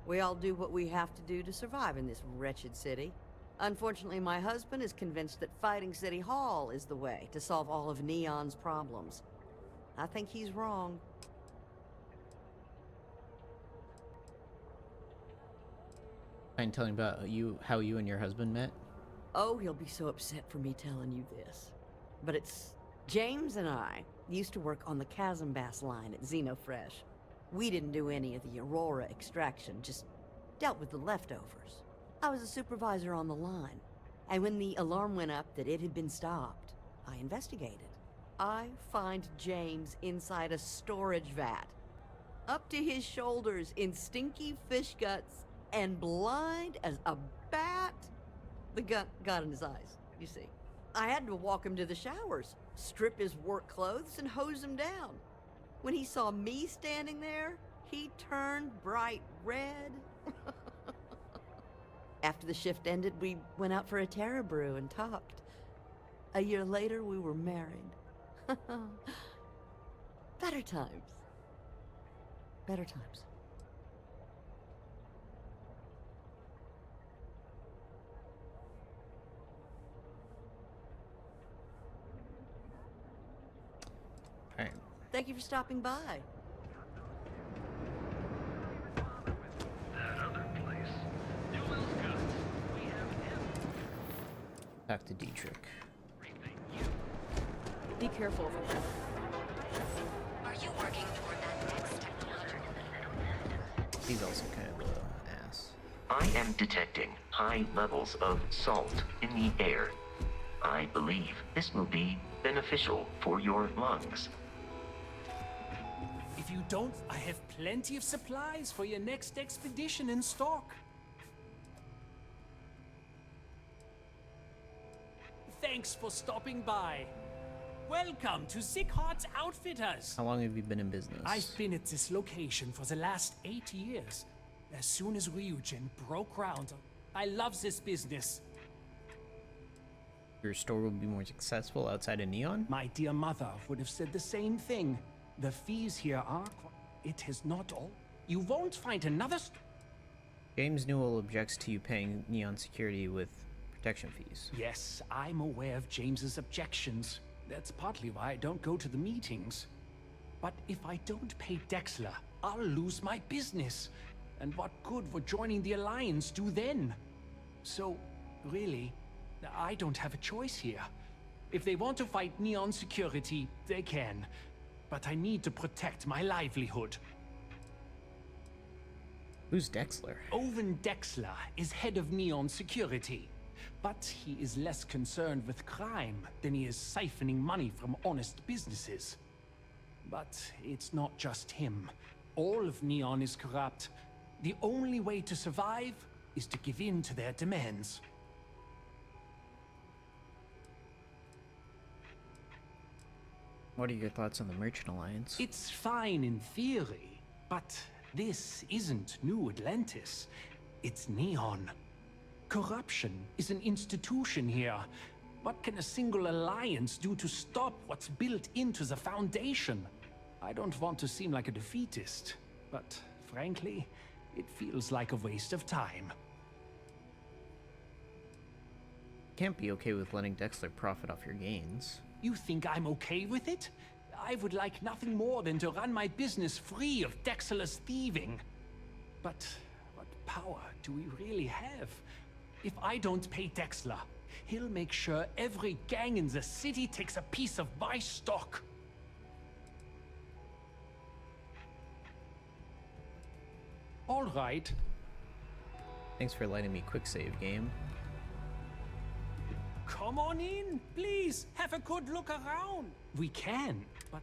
We all do what we have to do to survive in this wretched city. Unfortunately, my husband is convinced that fighting City Hall is the way to solve all of Neon's problems. I think he's wrong. Mind telling about how you and your husband met? Oh, he'll be so upset for me telling you this. But it's James and I used to work on the Chasm Bass line at Xenofresh. We didn't do any of the Aurora extraction, just dealt with the leftovers. I was a supervisor on the line, and when the alarm went up that it had been stopped, I investigated. I find James inside a storage vat, up to his shoulders in stinky fish guts and blind as a bat. The gut got in his eyes, you see. I had to walk him to the showers, strip his work clothes, and hose him down. When he saw me standing there, he turned bright red. After the shift ended, we went out for a Terra brew and talked. A year later, we were married. Better times. Better times. All right. Thank you for stopping by. That other place. Newell's goods. We have him. Back to Dietrich. Be careful of him. Are you working toward that next technology? He's also kind of an ass. I am detecting high levels of salt in the air. I believe this will be beneficial for your lungs. If you don't, I have plenty of supplies for your next expedition in stock. Thanks for stopping by. Welcome to Sick Heart's Outfitters. How long have you been in business? I've been at this location for the last 8 years. As soon as Ryujin broke ground, I love this business. Your store will be more successful outside of Neon? My dear mother would have said the same thing. The fees here are... It is not all. You won't find another... James Newell objects to you paying Neon security with protection fees. Yes, I'm aware of James's objections. That's partly why I don't go to the meetings. But if I don't pay Dexler, I'll lose my business. And what good would joining the Alliance do then? So, really, I don't have a choice here. If they want to fight Neon security, they can. But I need to protect my livelihood. Who's Dexler? Owen Dexler is head of Neon security. But he is less concerned with crime than he is siphoning money from honest businesses. But it's not just him. All of Neon is corrupt. The only way to survive is to give in to their demands. What are your thoughts on the Merchant Alliance? It's fine in theory, but this isn't New Atlantis. It's Neon. Corruption is an institution here. What can a single alliance do to stop what's built into the foundation? I don't want to seem like a defeatist, but frankly, it feels like a waste of time. Can't be okay with letting Dexler profit off your gains. You think I'm okay with it? I would like nothing more than to run my business free of Dexler's thieving. But what power do we really have? If I don't pay Dexler, he'll make sure every gang in the city takes a piece of my stock. All right. Thanks for letting me quick save, game. Come on in, please. Have a good look around. We can, but...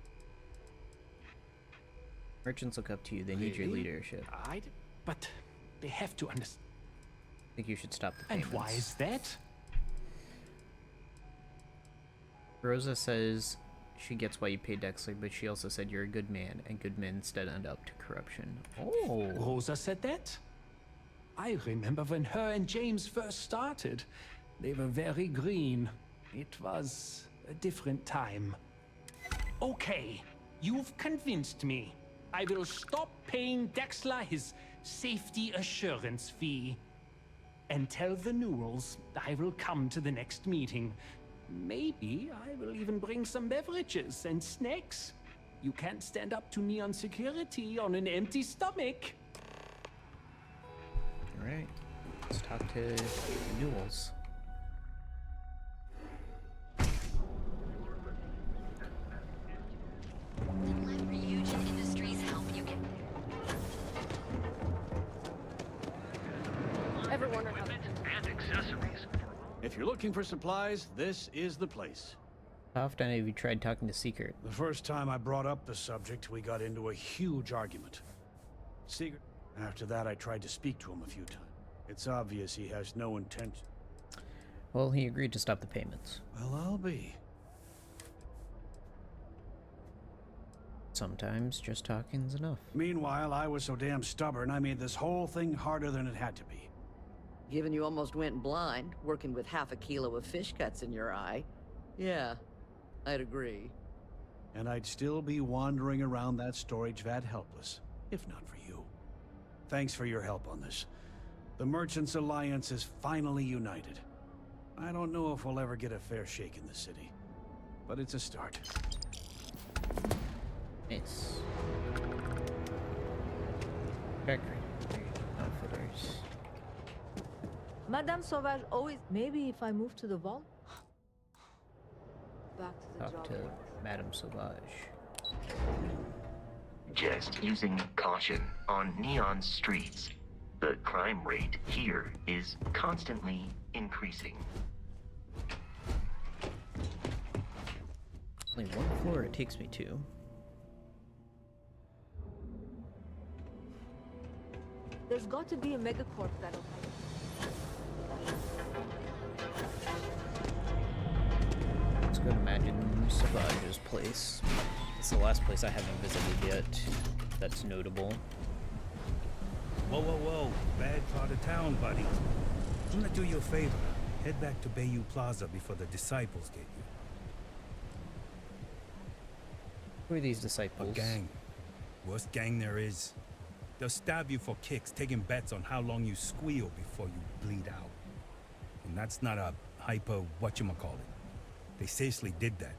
Merchants look up to you. They need your leadership. But they have to understand. I think you should stop the And payments. why is that? Rosa says she gets why you paid Dexler, but she also said you're a good man, and good men instead end up to corruption. Oh. Rosa said that? I remember when her and James first started. They were very green. It was a different time. Okay, you've convinced me. I will stop paying Dexler his safety assurance fee. And tell the Newells I will come to the next meeting. Maybe I will even bring some beverages and snacks. You can't stand up to Neon security on an empty stomach. All right. Let's talk to Newells. Let Ryujin Industries help you get Ever wonder how And accessories. If you're looking for supplies, this is the place. How often have you tried talking to Secret? The first time I brought up the subject, we got into a huge argument. Secret. After that, I tried to speak to him a few times. It's obvious he has no intent. Well, he agreed to stop the payments. Well, I'll be. Sometimes just talking's enough. Meanwhile, I was so damn stubborn, I made this whole thing harder than it had to be. Given you almost went blind, working with half a kilo of fish cuts in your eye. Yeah, I'd agree. And I'd still be wandering around that storage vat helpless, if not for you. Thanks for your help on this. The Merchants Alliance is finally united. I don't know if we'll ever get a fair shake in the city, but it's a start. Nice. Factory. Outfitters. Madame Sauvage always. Maybe if I move to the vault? back to the Talk to drawing board. Madame Sauvage. Just using caution on neon streets. The crime rate here is constantly increasing. Only one floor it takes me to. There's got to be a megacorp that'll Let's go to Madame Sauvage's place. It's the last place I haven't visited yet. That's notable. Whoa, whoa, whoa. Bad part of town, buddy. I'm gonna do you a favor. Head back to Bayou Plaza before the disciples get you. Who are these disciples? A gang. Worst gang there is. They'll stab you for kicks, taking bets on how long you squeal before you bleed out. And that's not a hyper whatchamacallit. They seriously did that.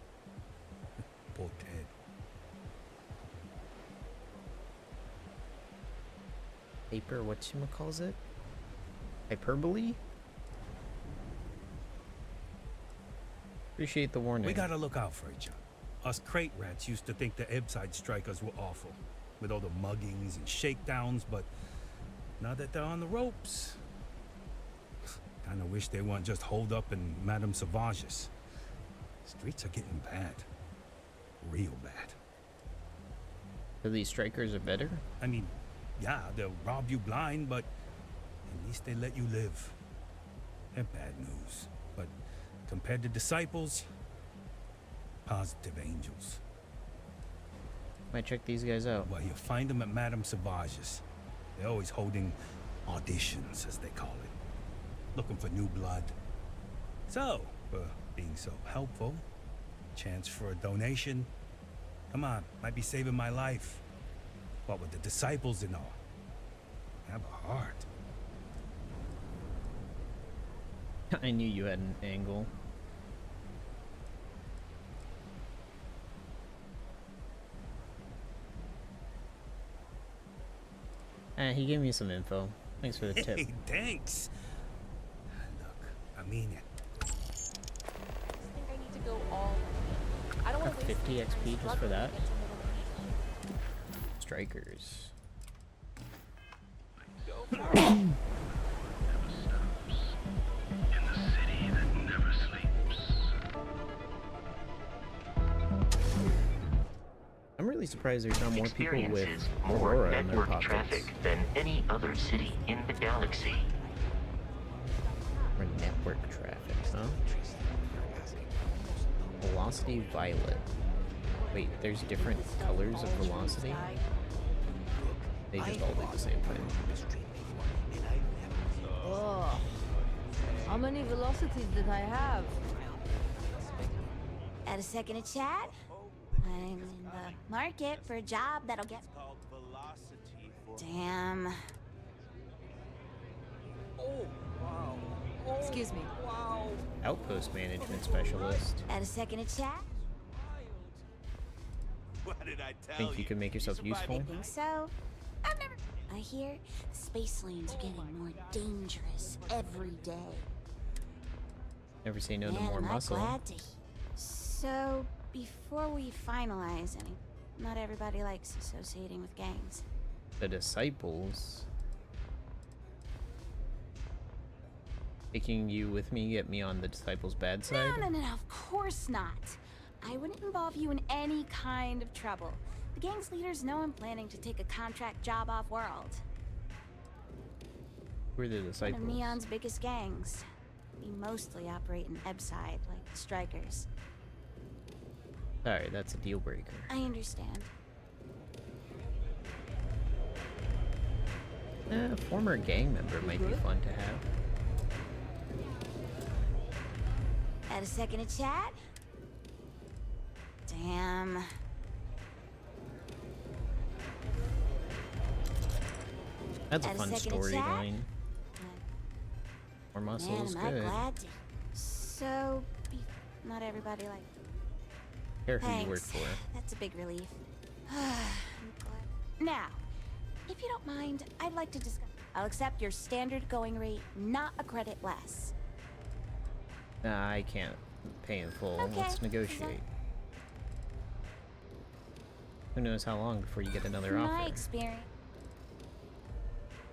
Poor Ted. Paper, whatchamacalls it? Hyperbole? Appreciate the warning. We gotta look out for each other. Us crate rats used to think the Ebbside strikers were awful, with all the muggings and shakedowns, but now that they're on the ropes, kinda wish they weren't just holed up in Madame Sauvage's. Streets are getting bad. Real bad. So these strikers are better? I mean, yeah, they'll rob you blind, but at least they let you live. They're bad news, but compared to disciples, positive angels. Might check these guys out. Well, you'll find them at Madame Sauvage's. They're always holding auditions, as they call it. Looking for new blood. So, for being so helpful, chance for a donation. Come on, might be saving my life. What with the disciples and all. Have a heart. I knew you had an angle. He gave me some info. Thanks for the tip. Hey, thanks. Look, I mean it. I think I need to go all in. I don't want to waste 50 any time XP just for struggling that. to get to middle management. Strikers. I'm really surprised there's not more people with Experiences more Aurora in their network pockets. traffic than any other city in the galaxy. Or network traffic, huh? Velocity violet. Wait, there's different colors of velocity? They just all do the same thing. Oh. How many velocities did I have? Add a second to chat. I'm in the market for a job that'll get. Damn. Excuse me. Outpost management specialist. Add a second to chat. What did I tell Think you can make yourself useful? I think so. I've never. I hear the space lanes are getting more dangerous every day. Never say no to Man, more am I muscle. glad to. So, before we finalize any, not everybody likes associating with gangs. The disciples. Taking you with me, get me on the disciples' bad side? No, of course not. I wouldn't involve you in any kind of trouble. The gang's leaders know I'm planning to take a contract job off-world. Who are the One disciples? of Neon's biggest gangs. We mostly operate in Ebside, like the Strikers. Sorry, that's a deal breaker. I understand. A former gang member might be fun to have. Had a second to chat? Damn. That's a Had fun second to chat? storyline. More muscle Man, is am I good. glad to. So, not everybody like. Care who you Thanks. work for. That's a big relief. I'm glad. Now, if you don't mind, I'd like to discuss. I'll accept your standard going rate, not a credit less. Nah, I can't pay in full. Okay. Let's negotiate. Who knows how long before you get another From offer? my experience.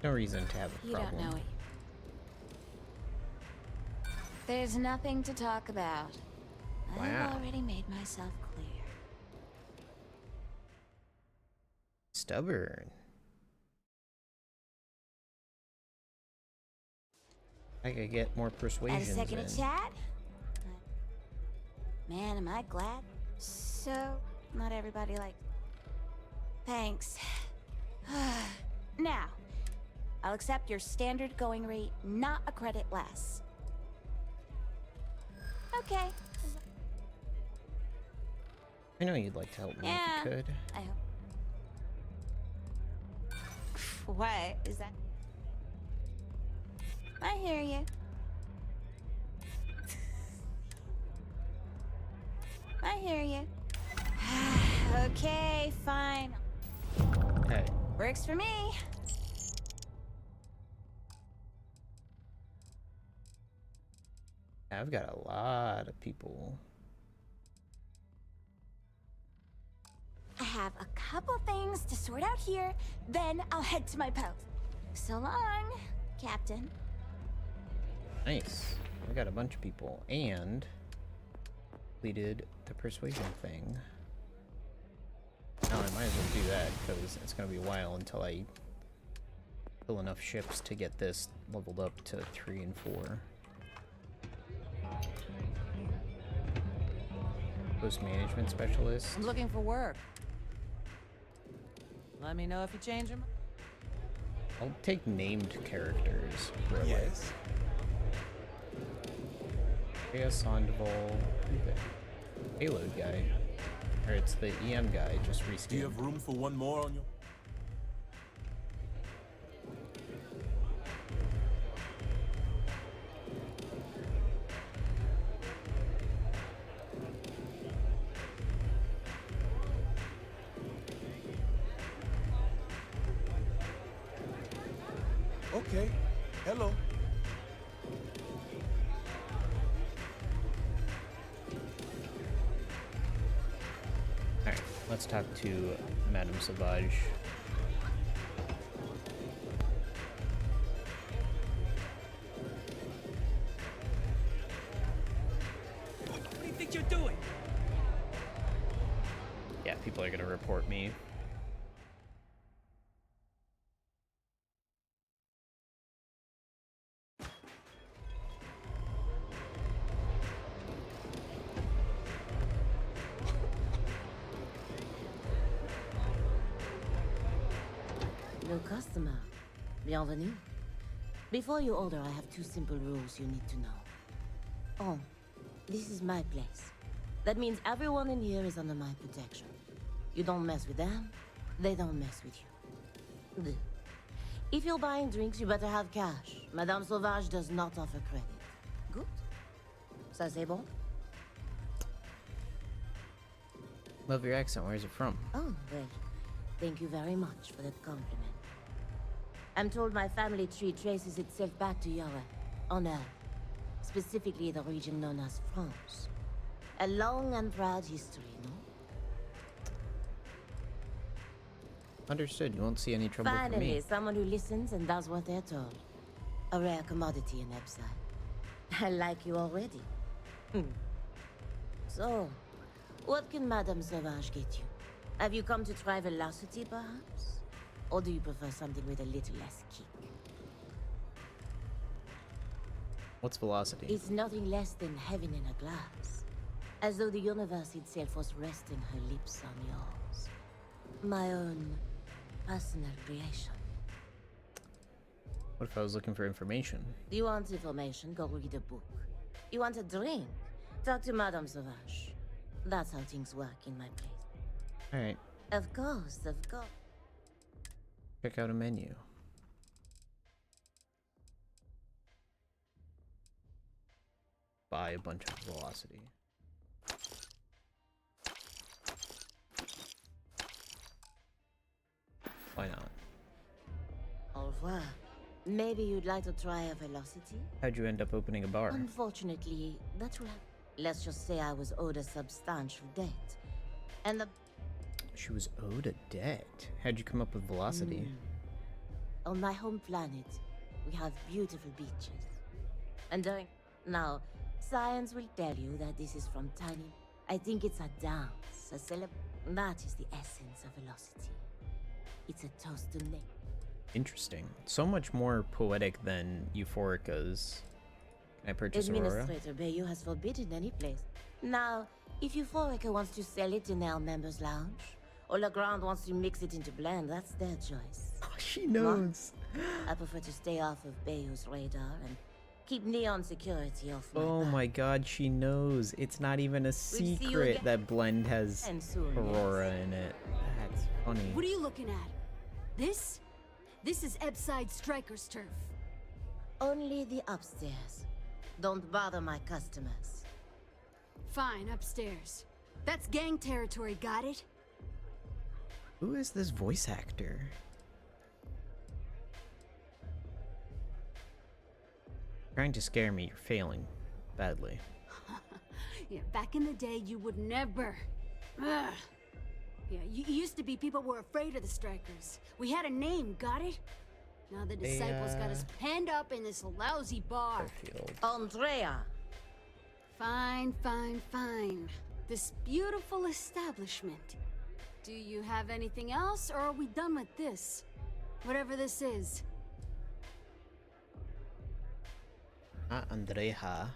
No reason to have a You problem. don't know it. There's nothing to talk about. Wow. I've already made myself clear. Stubborn. I could get more Had a persuasions second in. to chat? Man, am I glad. So, not everybody likes. Thanks. Now, I'll accept your standard going rate, not a credit less. Okay. I know you'd like to help me Yeah. if you could. I hope. What is that? I hear you. I hear you. Okay, fine. Hey. Works for me. I've got a lot of people. I have a couple things to sort out here, then I'll head to my post. So long, Captain. Nice. I got a bunch of people and completed the persuasion thing. Now I might as well do that because it's going to be a while until I fill enough ships to get this leveled up to 3 and 4. Post management specialist. I'm looking for work. Let me know if you change them. I'll take named characters. Really. Yes. Rhea Sandoval. Payload guy. Or it's the EM guy, just reskinned. Do you have room for one more on your... Okay. Hello. Alright, let's talk to Madame Sauvage. What do you think you're doing? Yeah, people are gonna report me. No customer. Bienvenue. Before you order, I have 2 simple rules you need to know. Oh, this is my place. That means everyone in here is under my protection. You don't mess with them, they don't mess with you. Good. If you're buying drinks, you better have cash. Madame Sauvage does not offer credit. Good? Ça c'est bon? Love your accent. Where's it from? Oh, well, thank you very much for that compliment. I'm told my family tree traces itself back to Yara, on Earth. Specifically the region known as France. A long and proud history, no? Understood. You won't see any trouble for Finally, me. someone who listens and does what they're told. A rare commodity in Epside. I like you already. So, what can Madame Sauvage get you? Have you come to try velocity, perhaps? Or do you prefer something with a little less kick? What's velocity? It's nothing less than heaven in a glass. As though the universe itself was resting her lips on yours. My own personal creation. What if I was looking for information? You want information? Go read a book. You want a drink? Talk to Madame Sauvage. That's how things work in my place. Alright. Of course, of course. Check out a menu. Buy a bunch of velocity. Why not? Au revoir. Maybe you'd like to try a velocity? How'd you end up opening a bar? Unfortunately, that will have... Let's just say I was owed a substantial debt. And the... She was owed a debt. How'd you come up with velocity? On my home planet, we have beautiful beaches. And during... Now, science will tell you that this is from tiny... I think it's a dance, a That is the essence of velocity. It's a toast to nature. Interesting. So much more poetic than Euphorica's. Can I purchase Aurora? Administrator Bayou has forbidden any place. Now, if Euphorica wants to sell it in our members' lounge, or Legrand wants to mix it into blend, that's their choice. Oh, she knows. I prefer to stay off of Bayou's radar and keep Neon security off my Oh back. my god, she knows. It's not even a see you secret again. that Blend has And soon, Aurora in it. That's funny. What are you looking at? This? This is Epside Striker's turf. Only the upstairs. Don't bother my customers. Fine, upstairs. That's gang territory, got it? Who is this voice actor? Trying to scare me, you're failing. Badly. Yeah, back in the day, you would never. Ugh. Yeah, you used to be people were afraid of the Strikers. We had a name, got it? Now the disciples got us penned up in this lousy bar. Andrea! Fine, fine, fine. This beautiful establishment. Do you have anything else, or are we done with this? Whatever this is. Andrea.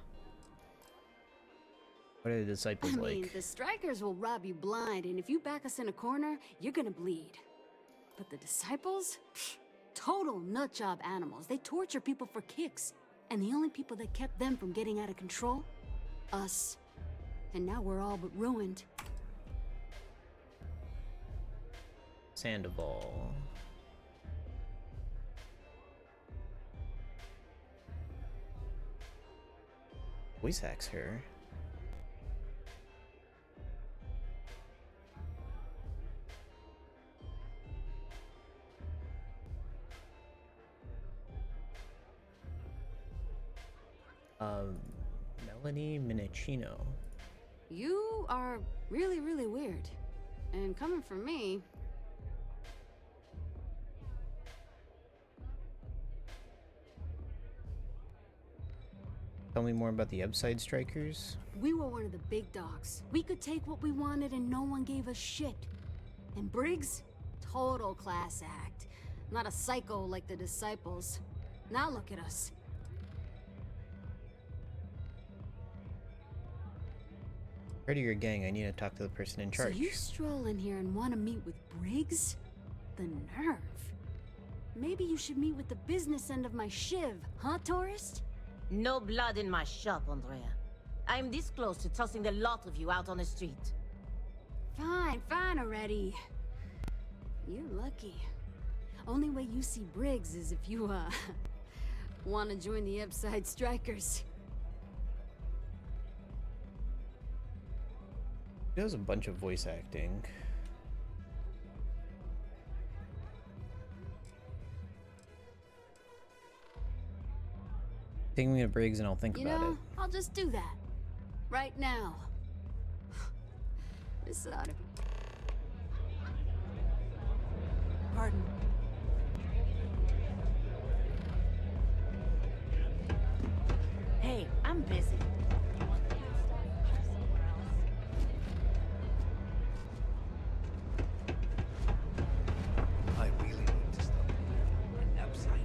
What are the disciples I mean, like? the Strikers will rob you blind, and if you back us in a corner, you're gonna bleed. But the disciples? Pfft, total nutjob animals. They torture people for kicks. And the only people that kept them from getting out of control? Us. And now we're all but ruined. Sandoval. Voice acts her. Melanie Minicino. You are really, really weird. And coming from me... Tell me more about the Upside Strikers. We were one of the big dogs. We could take what we wanted and no one gave us shit. And Briggs? Total class act. Not a psycho like the disciples. Now look at us. Part of your gang, I need to talk to the person in charge. So you stroll in here and want to meet with Briggs? The nerve. Maybe you should meet with the business end of my shiv, huh, tourist? No blood in my shop, Andrea. I'm this close to tossing the lot of you out on the street. Fine, fine already. You're lucky. Only way you see Briggs is if you, want to join the Upside Strikers. He does a bunch of voice acting. Take me to Briggs and I'll think You about know, it. I'll just do that. Right now. This ought to be... Pardon. Hey, I'm busy. I really need to stop an upside.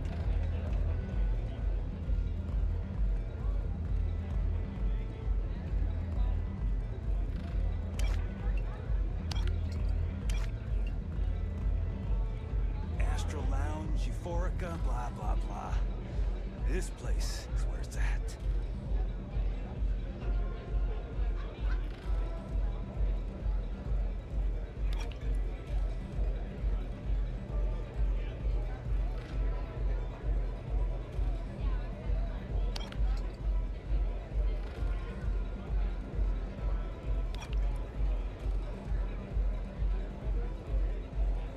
Astral Lounge, Euphorica, blah, blah, blah. This place is where it's at.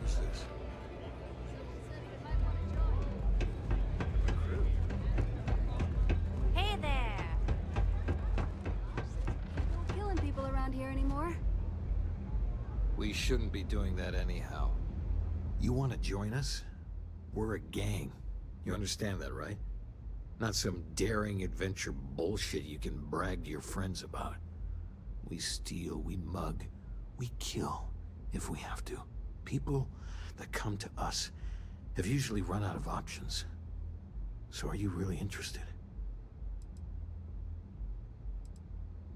Who's this? Hey there! No killing people around here anymore. We shouldn't be doing that anyhow. You want to join us? We're a gang. You understand that, right? Not some daring adventure bullshit you can brag to your friends about. We steal, we mug, we kill, if we have to. People that come to us have usually run out of options. So are you really interested?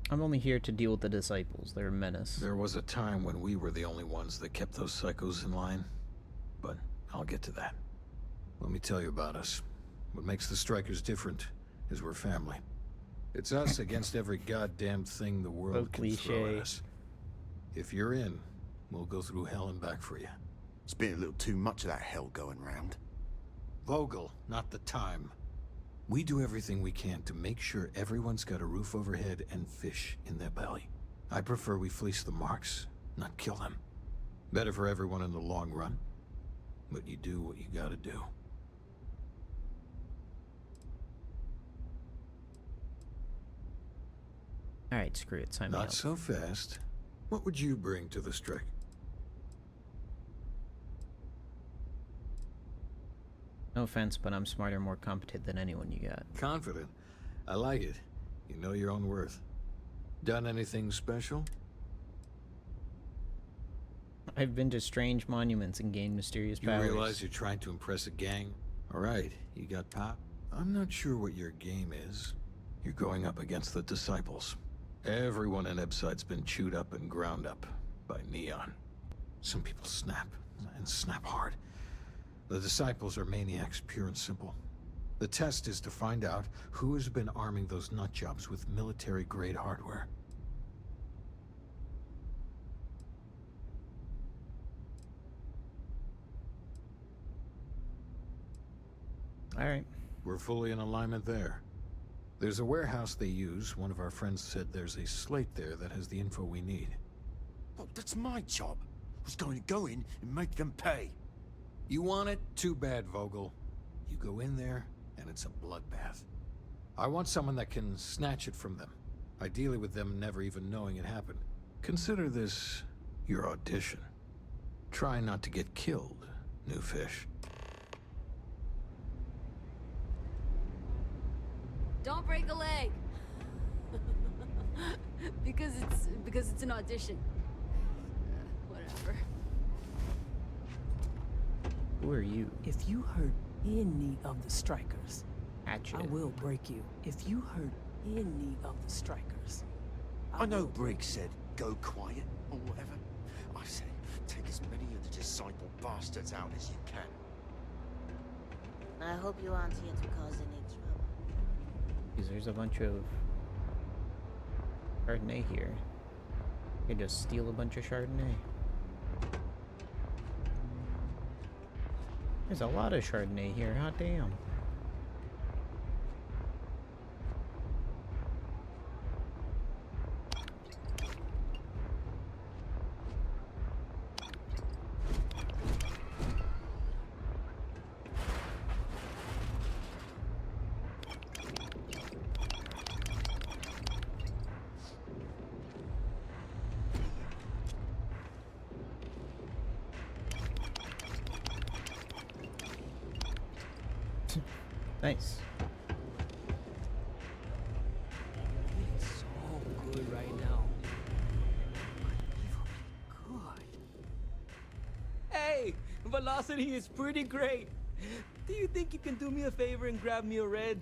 I'm only here to deal with the disciples. They're a menace. There was a time when we were the only ones that kept those psychos in line. But I'll get to that. Let me tell you about us. What makes the Strikers different is we're family. It's us against every goddamn thing the world can throw at us. If you're in, we'll go through hell and back for you. It's been a little too much of that hell going round. Vogel, not the time. We do everything we can to make sure everyone's got a roof overhead and fish in their belly. I prefer we fleece the marks, not kill them. Better for everyone in the long run. But you do what you gotta do. Alright, screw it. Sign me up. Not so fast. What would you bring to the strike? No offense, but I'm smarter, more competent than anyone you got. Confident. I like it. You know your own worth. Done anything special? I've been to strange monuments and gained mysterious powers. You realize you're trying to impress a gang? Alright, you got pop? I'm not sure what your game is. You're going up against the disciples. Everyone in Ebside's been chewed up and ground up by Neon. Some people snap, and snap hard. The disciples are maniacs, pure and simple. The test is to find out who has been arming those nutjobs with military-grade hardware. Alright. We're fully in alignment there. There's a warehouse they use. One of our friends said there's a slate there that has the info we need. Well, that's my job. I was going to go in and make them pay. You want it? Too bad, Vogel. You go in there, and it's a bloodbath. I want someone that can snatch it from them. Ideally with them never even knowing it happened. Consider this your audition. Try not to get killed, new fish. Don't break a leg. because it's an audition. Whatever. Who are you? If you hurt any of the Strikers, Hatchet. I will break you. If you hurt any of the Strikers, I know Briggs said, go quiet, or whatever. I say, take as many of the disciple bastards out as you can. I hope you aren't here to cause any trouble. Because there's a bunch of Chardonnay here. You can just steal a bunch of Chardonnay. There's a lot of Chardonnay here, hot damn. Nice. It's so good right now. Good. Hey, velocity is pretty great. Do you think you can do me a favor and grab me a red?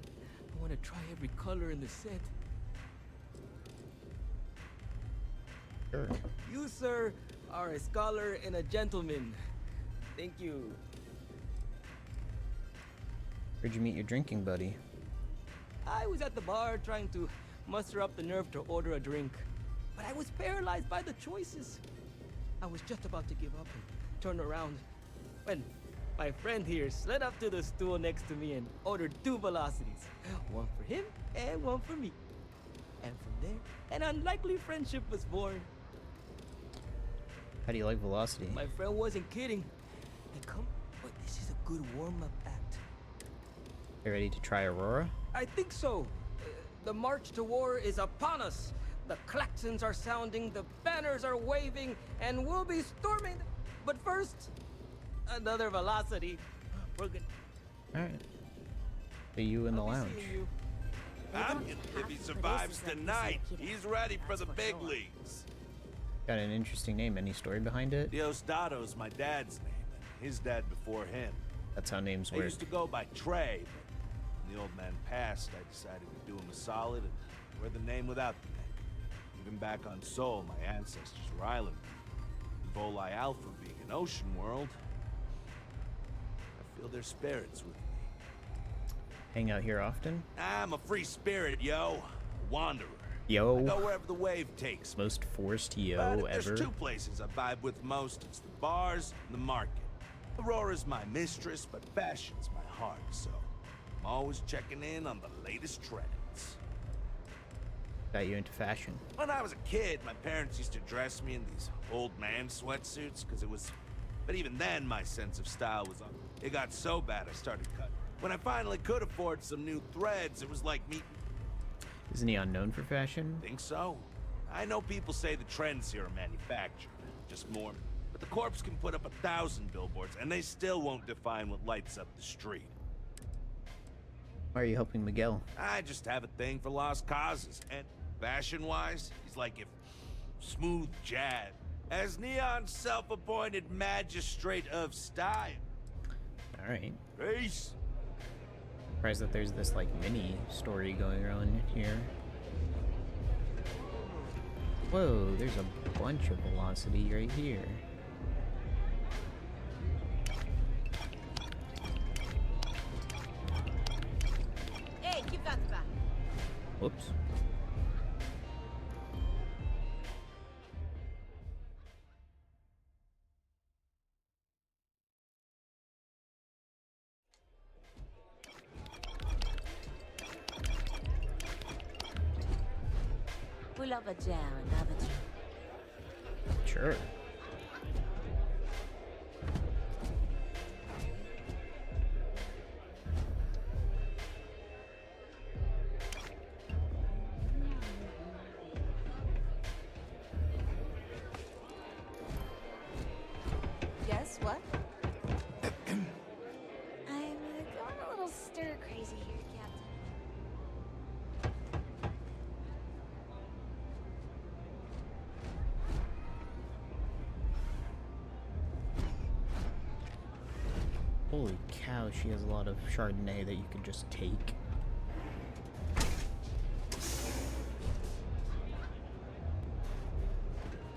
I want to try every color in the set. Sure. You, sir, are a scholar and a gentleman. Thank you. Where'd you meet your drinking buddy? I was at the bar trying to muster up the nerve to order a drink, but I was paralyzed by the choices. I was just about to give up and turn around when my friend here slid up to the stool next to me and ordered 2 velocities. One for him and one for me. And from there, an unlikely friendship was born. How do you like velocity? My friend wasn't kidding. And come, but this is a good warm-up act. You ready to try Aurora? I think so. The march to war is upon us. The klaxons are sounding, the banners are waving, and we'll be storming. But first, another velocity. We're good. All right. See you in the lounge. If he survives tonight, he's ready for the big leagues. Got an interesting name. Any story behind it? Diostado's my dad's name, and his dad before him. That's how names I work. used to go by Trey, but when the old man passed, I decided to do him a solid and wear the name without the name. Even back on Sol, my ancestors were islanders. Volii Alpha being an ocean world, I feel their spirits with me. Hang out here often? I'm a free spirit, yo. A wanderer. Yo. I go wherever the wave takes me. Most forced yo But if ever. there's 2 places I vibe with most. It's the bars and the market. Aurora's my mistress, but fashion's my heart, so I'm always checking in on the latest trends. Got you into fashion. When I was a kid, my parents used to dress me in these old man sweatsuits, because it was... But even then, my sense of style was on. It got so bad I started cutting. When I finally could afford some new threads, it was like meeting... Isn't he unknown for fashion? Think so? I know people say the trends here are manufactured, just more. But the corps can put up 1,000 billboards, and they still won't define what lights up the street. Why are you helping Miguel? I just have a thing for lost causes, and fashion-wise, he's like if smooth jazz, as Neon's self-appointed magistrate of style. All right. Peace. Surprised that there's this like mini story going on here. Whoa, there's a bunch of velocity right here. Hey, keep that back. Whoops. Pull up a chair and have a drink. Sure. Yes, what? I'm going a little stir crazy here, Captain. Holy cow, she has a lot of Chardonnay that you can just take.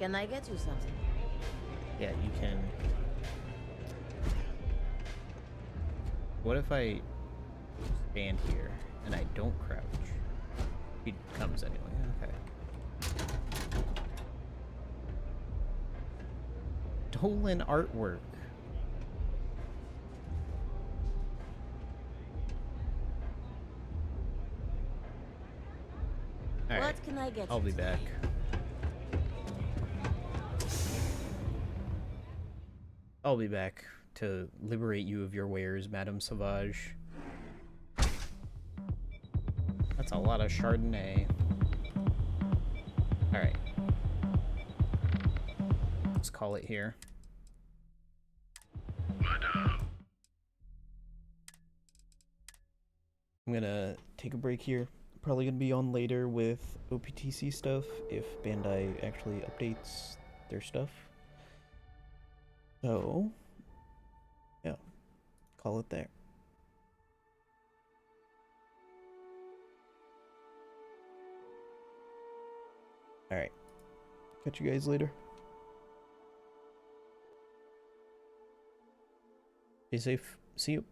Can I get you something? Yeah, you can. What if I stand here and I don't crouch? He comes anyway, okay. Dolan artwork. All right, What can I get I'll you be back. I'll be back to liberate you of your wares, Madame Sauvage. That's a lot of Chardonnay. Alright. Let's call it here. I'm gonna take a break here. Probably gonna be on later with OPTC stuff if Bandai actually updates their stuff. So, yeah, call it there. Alright, catch you guys later. Stay safe. See you.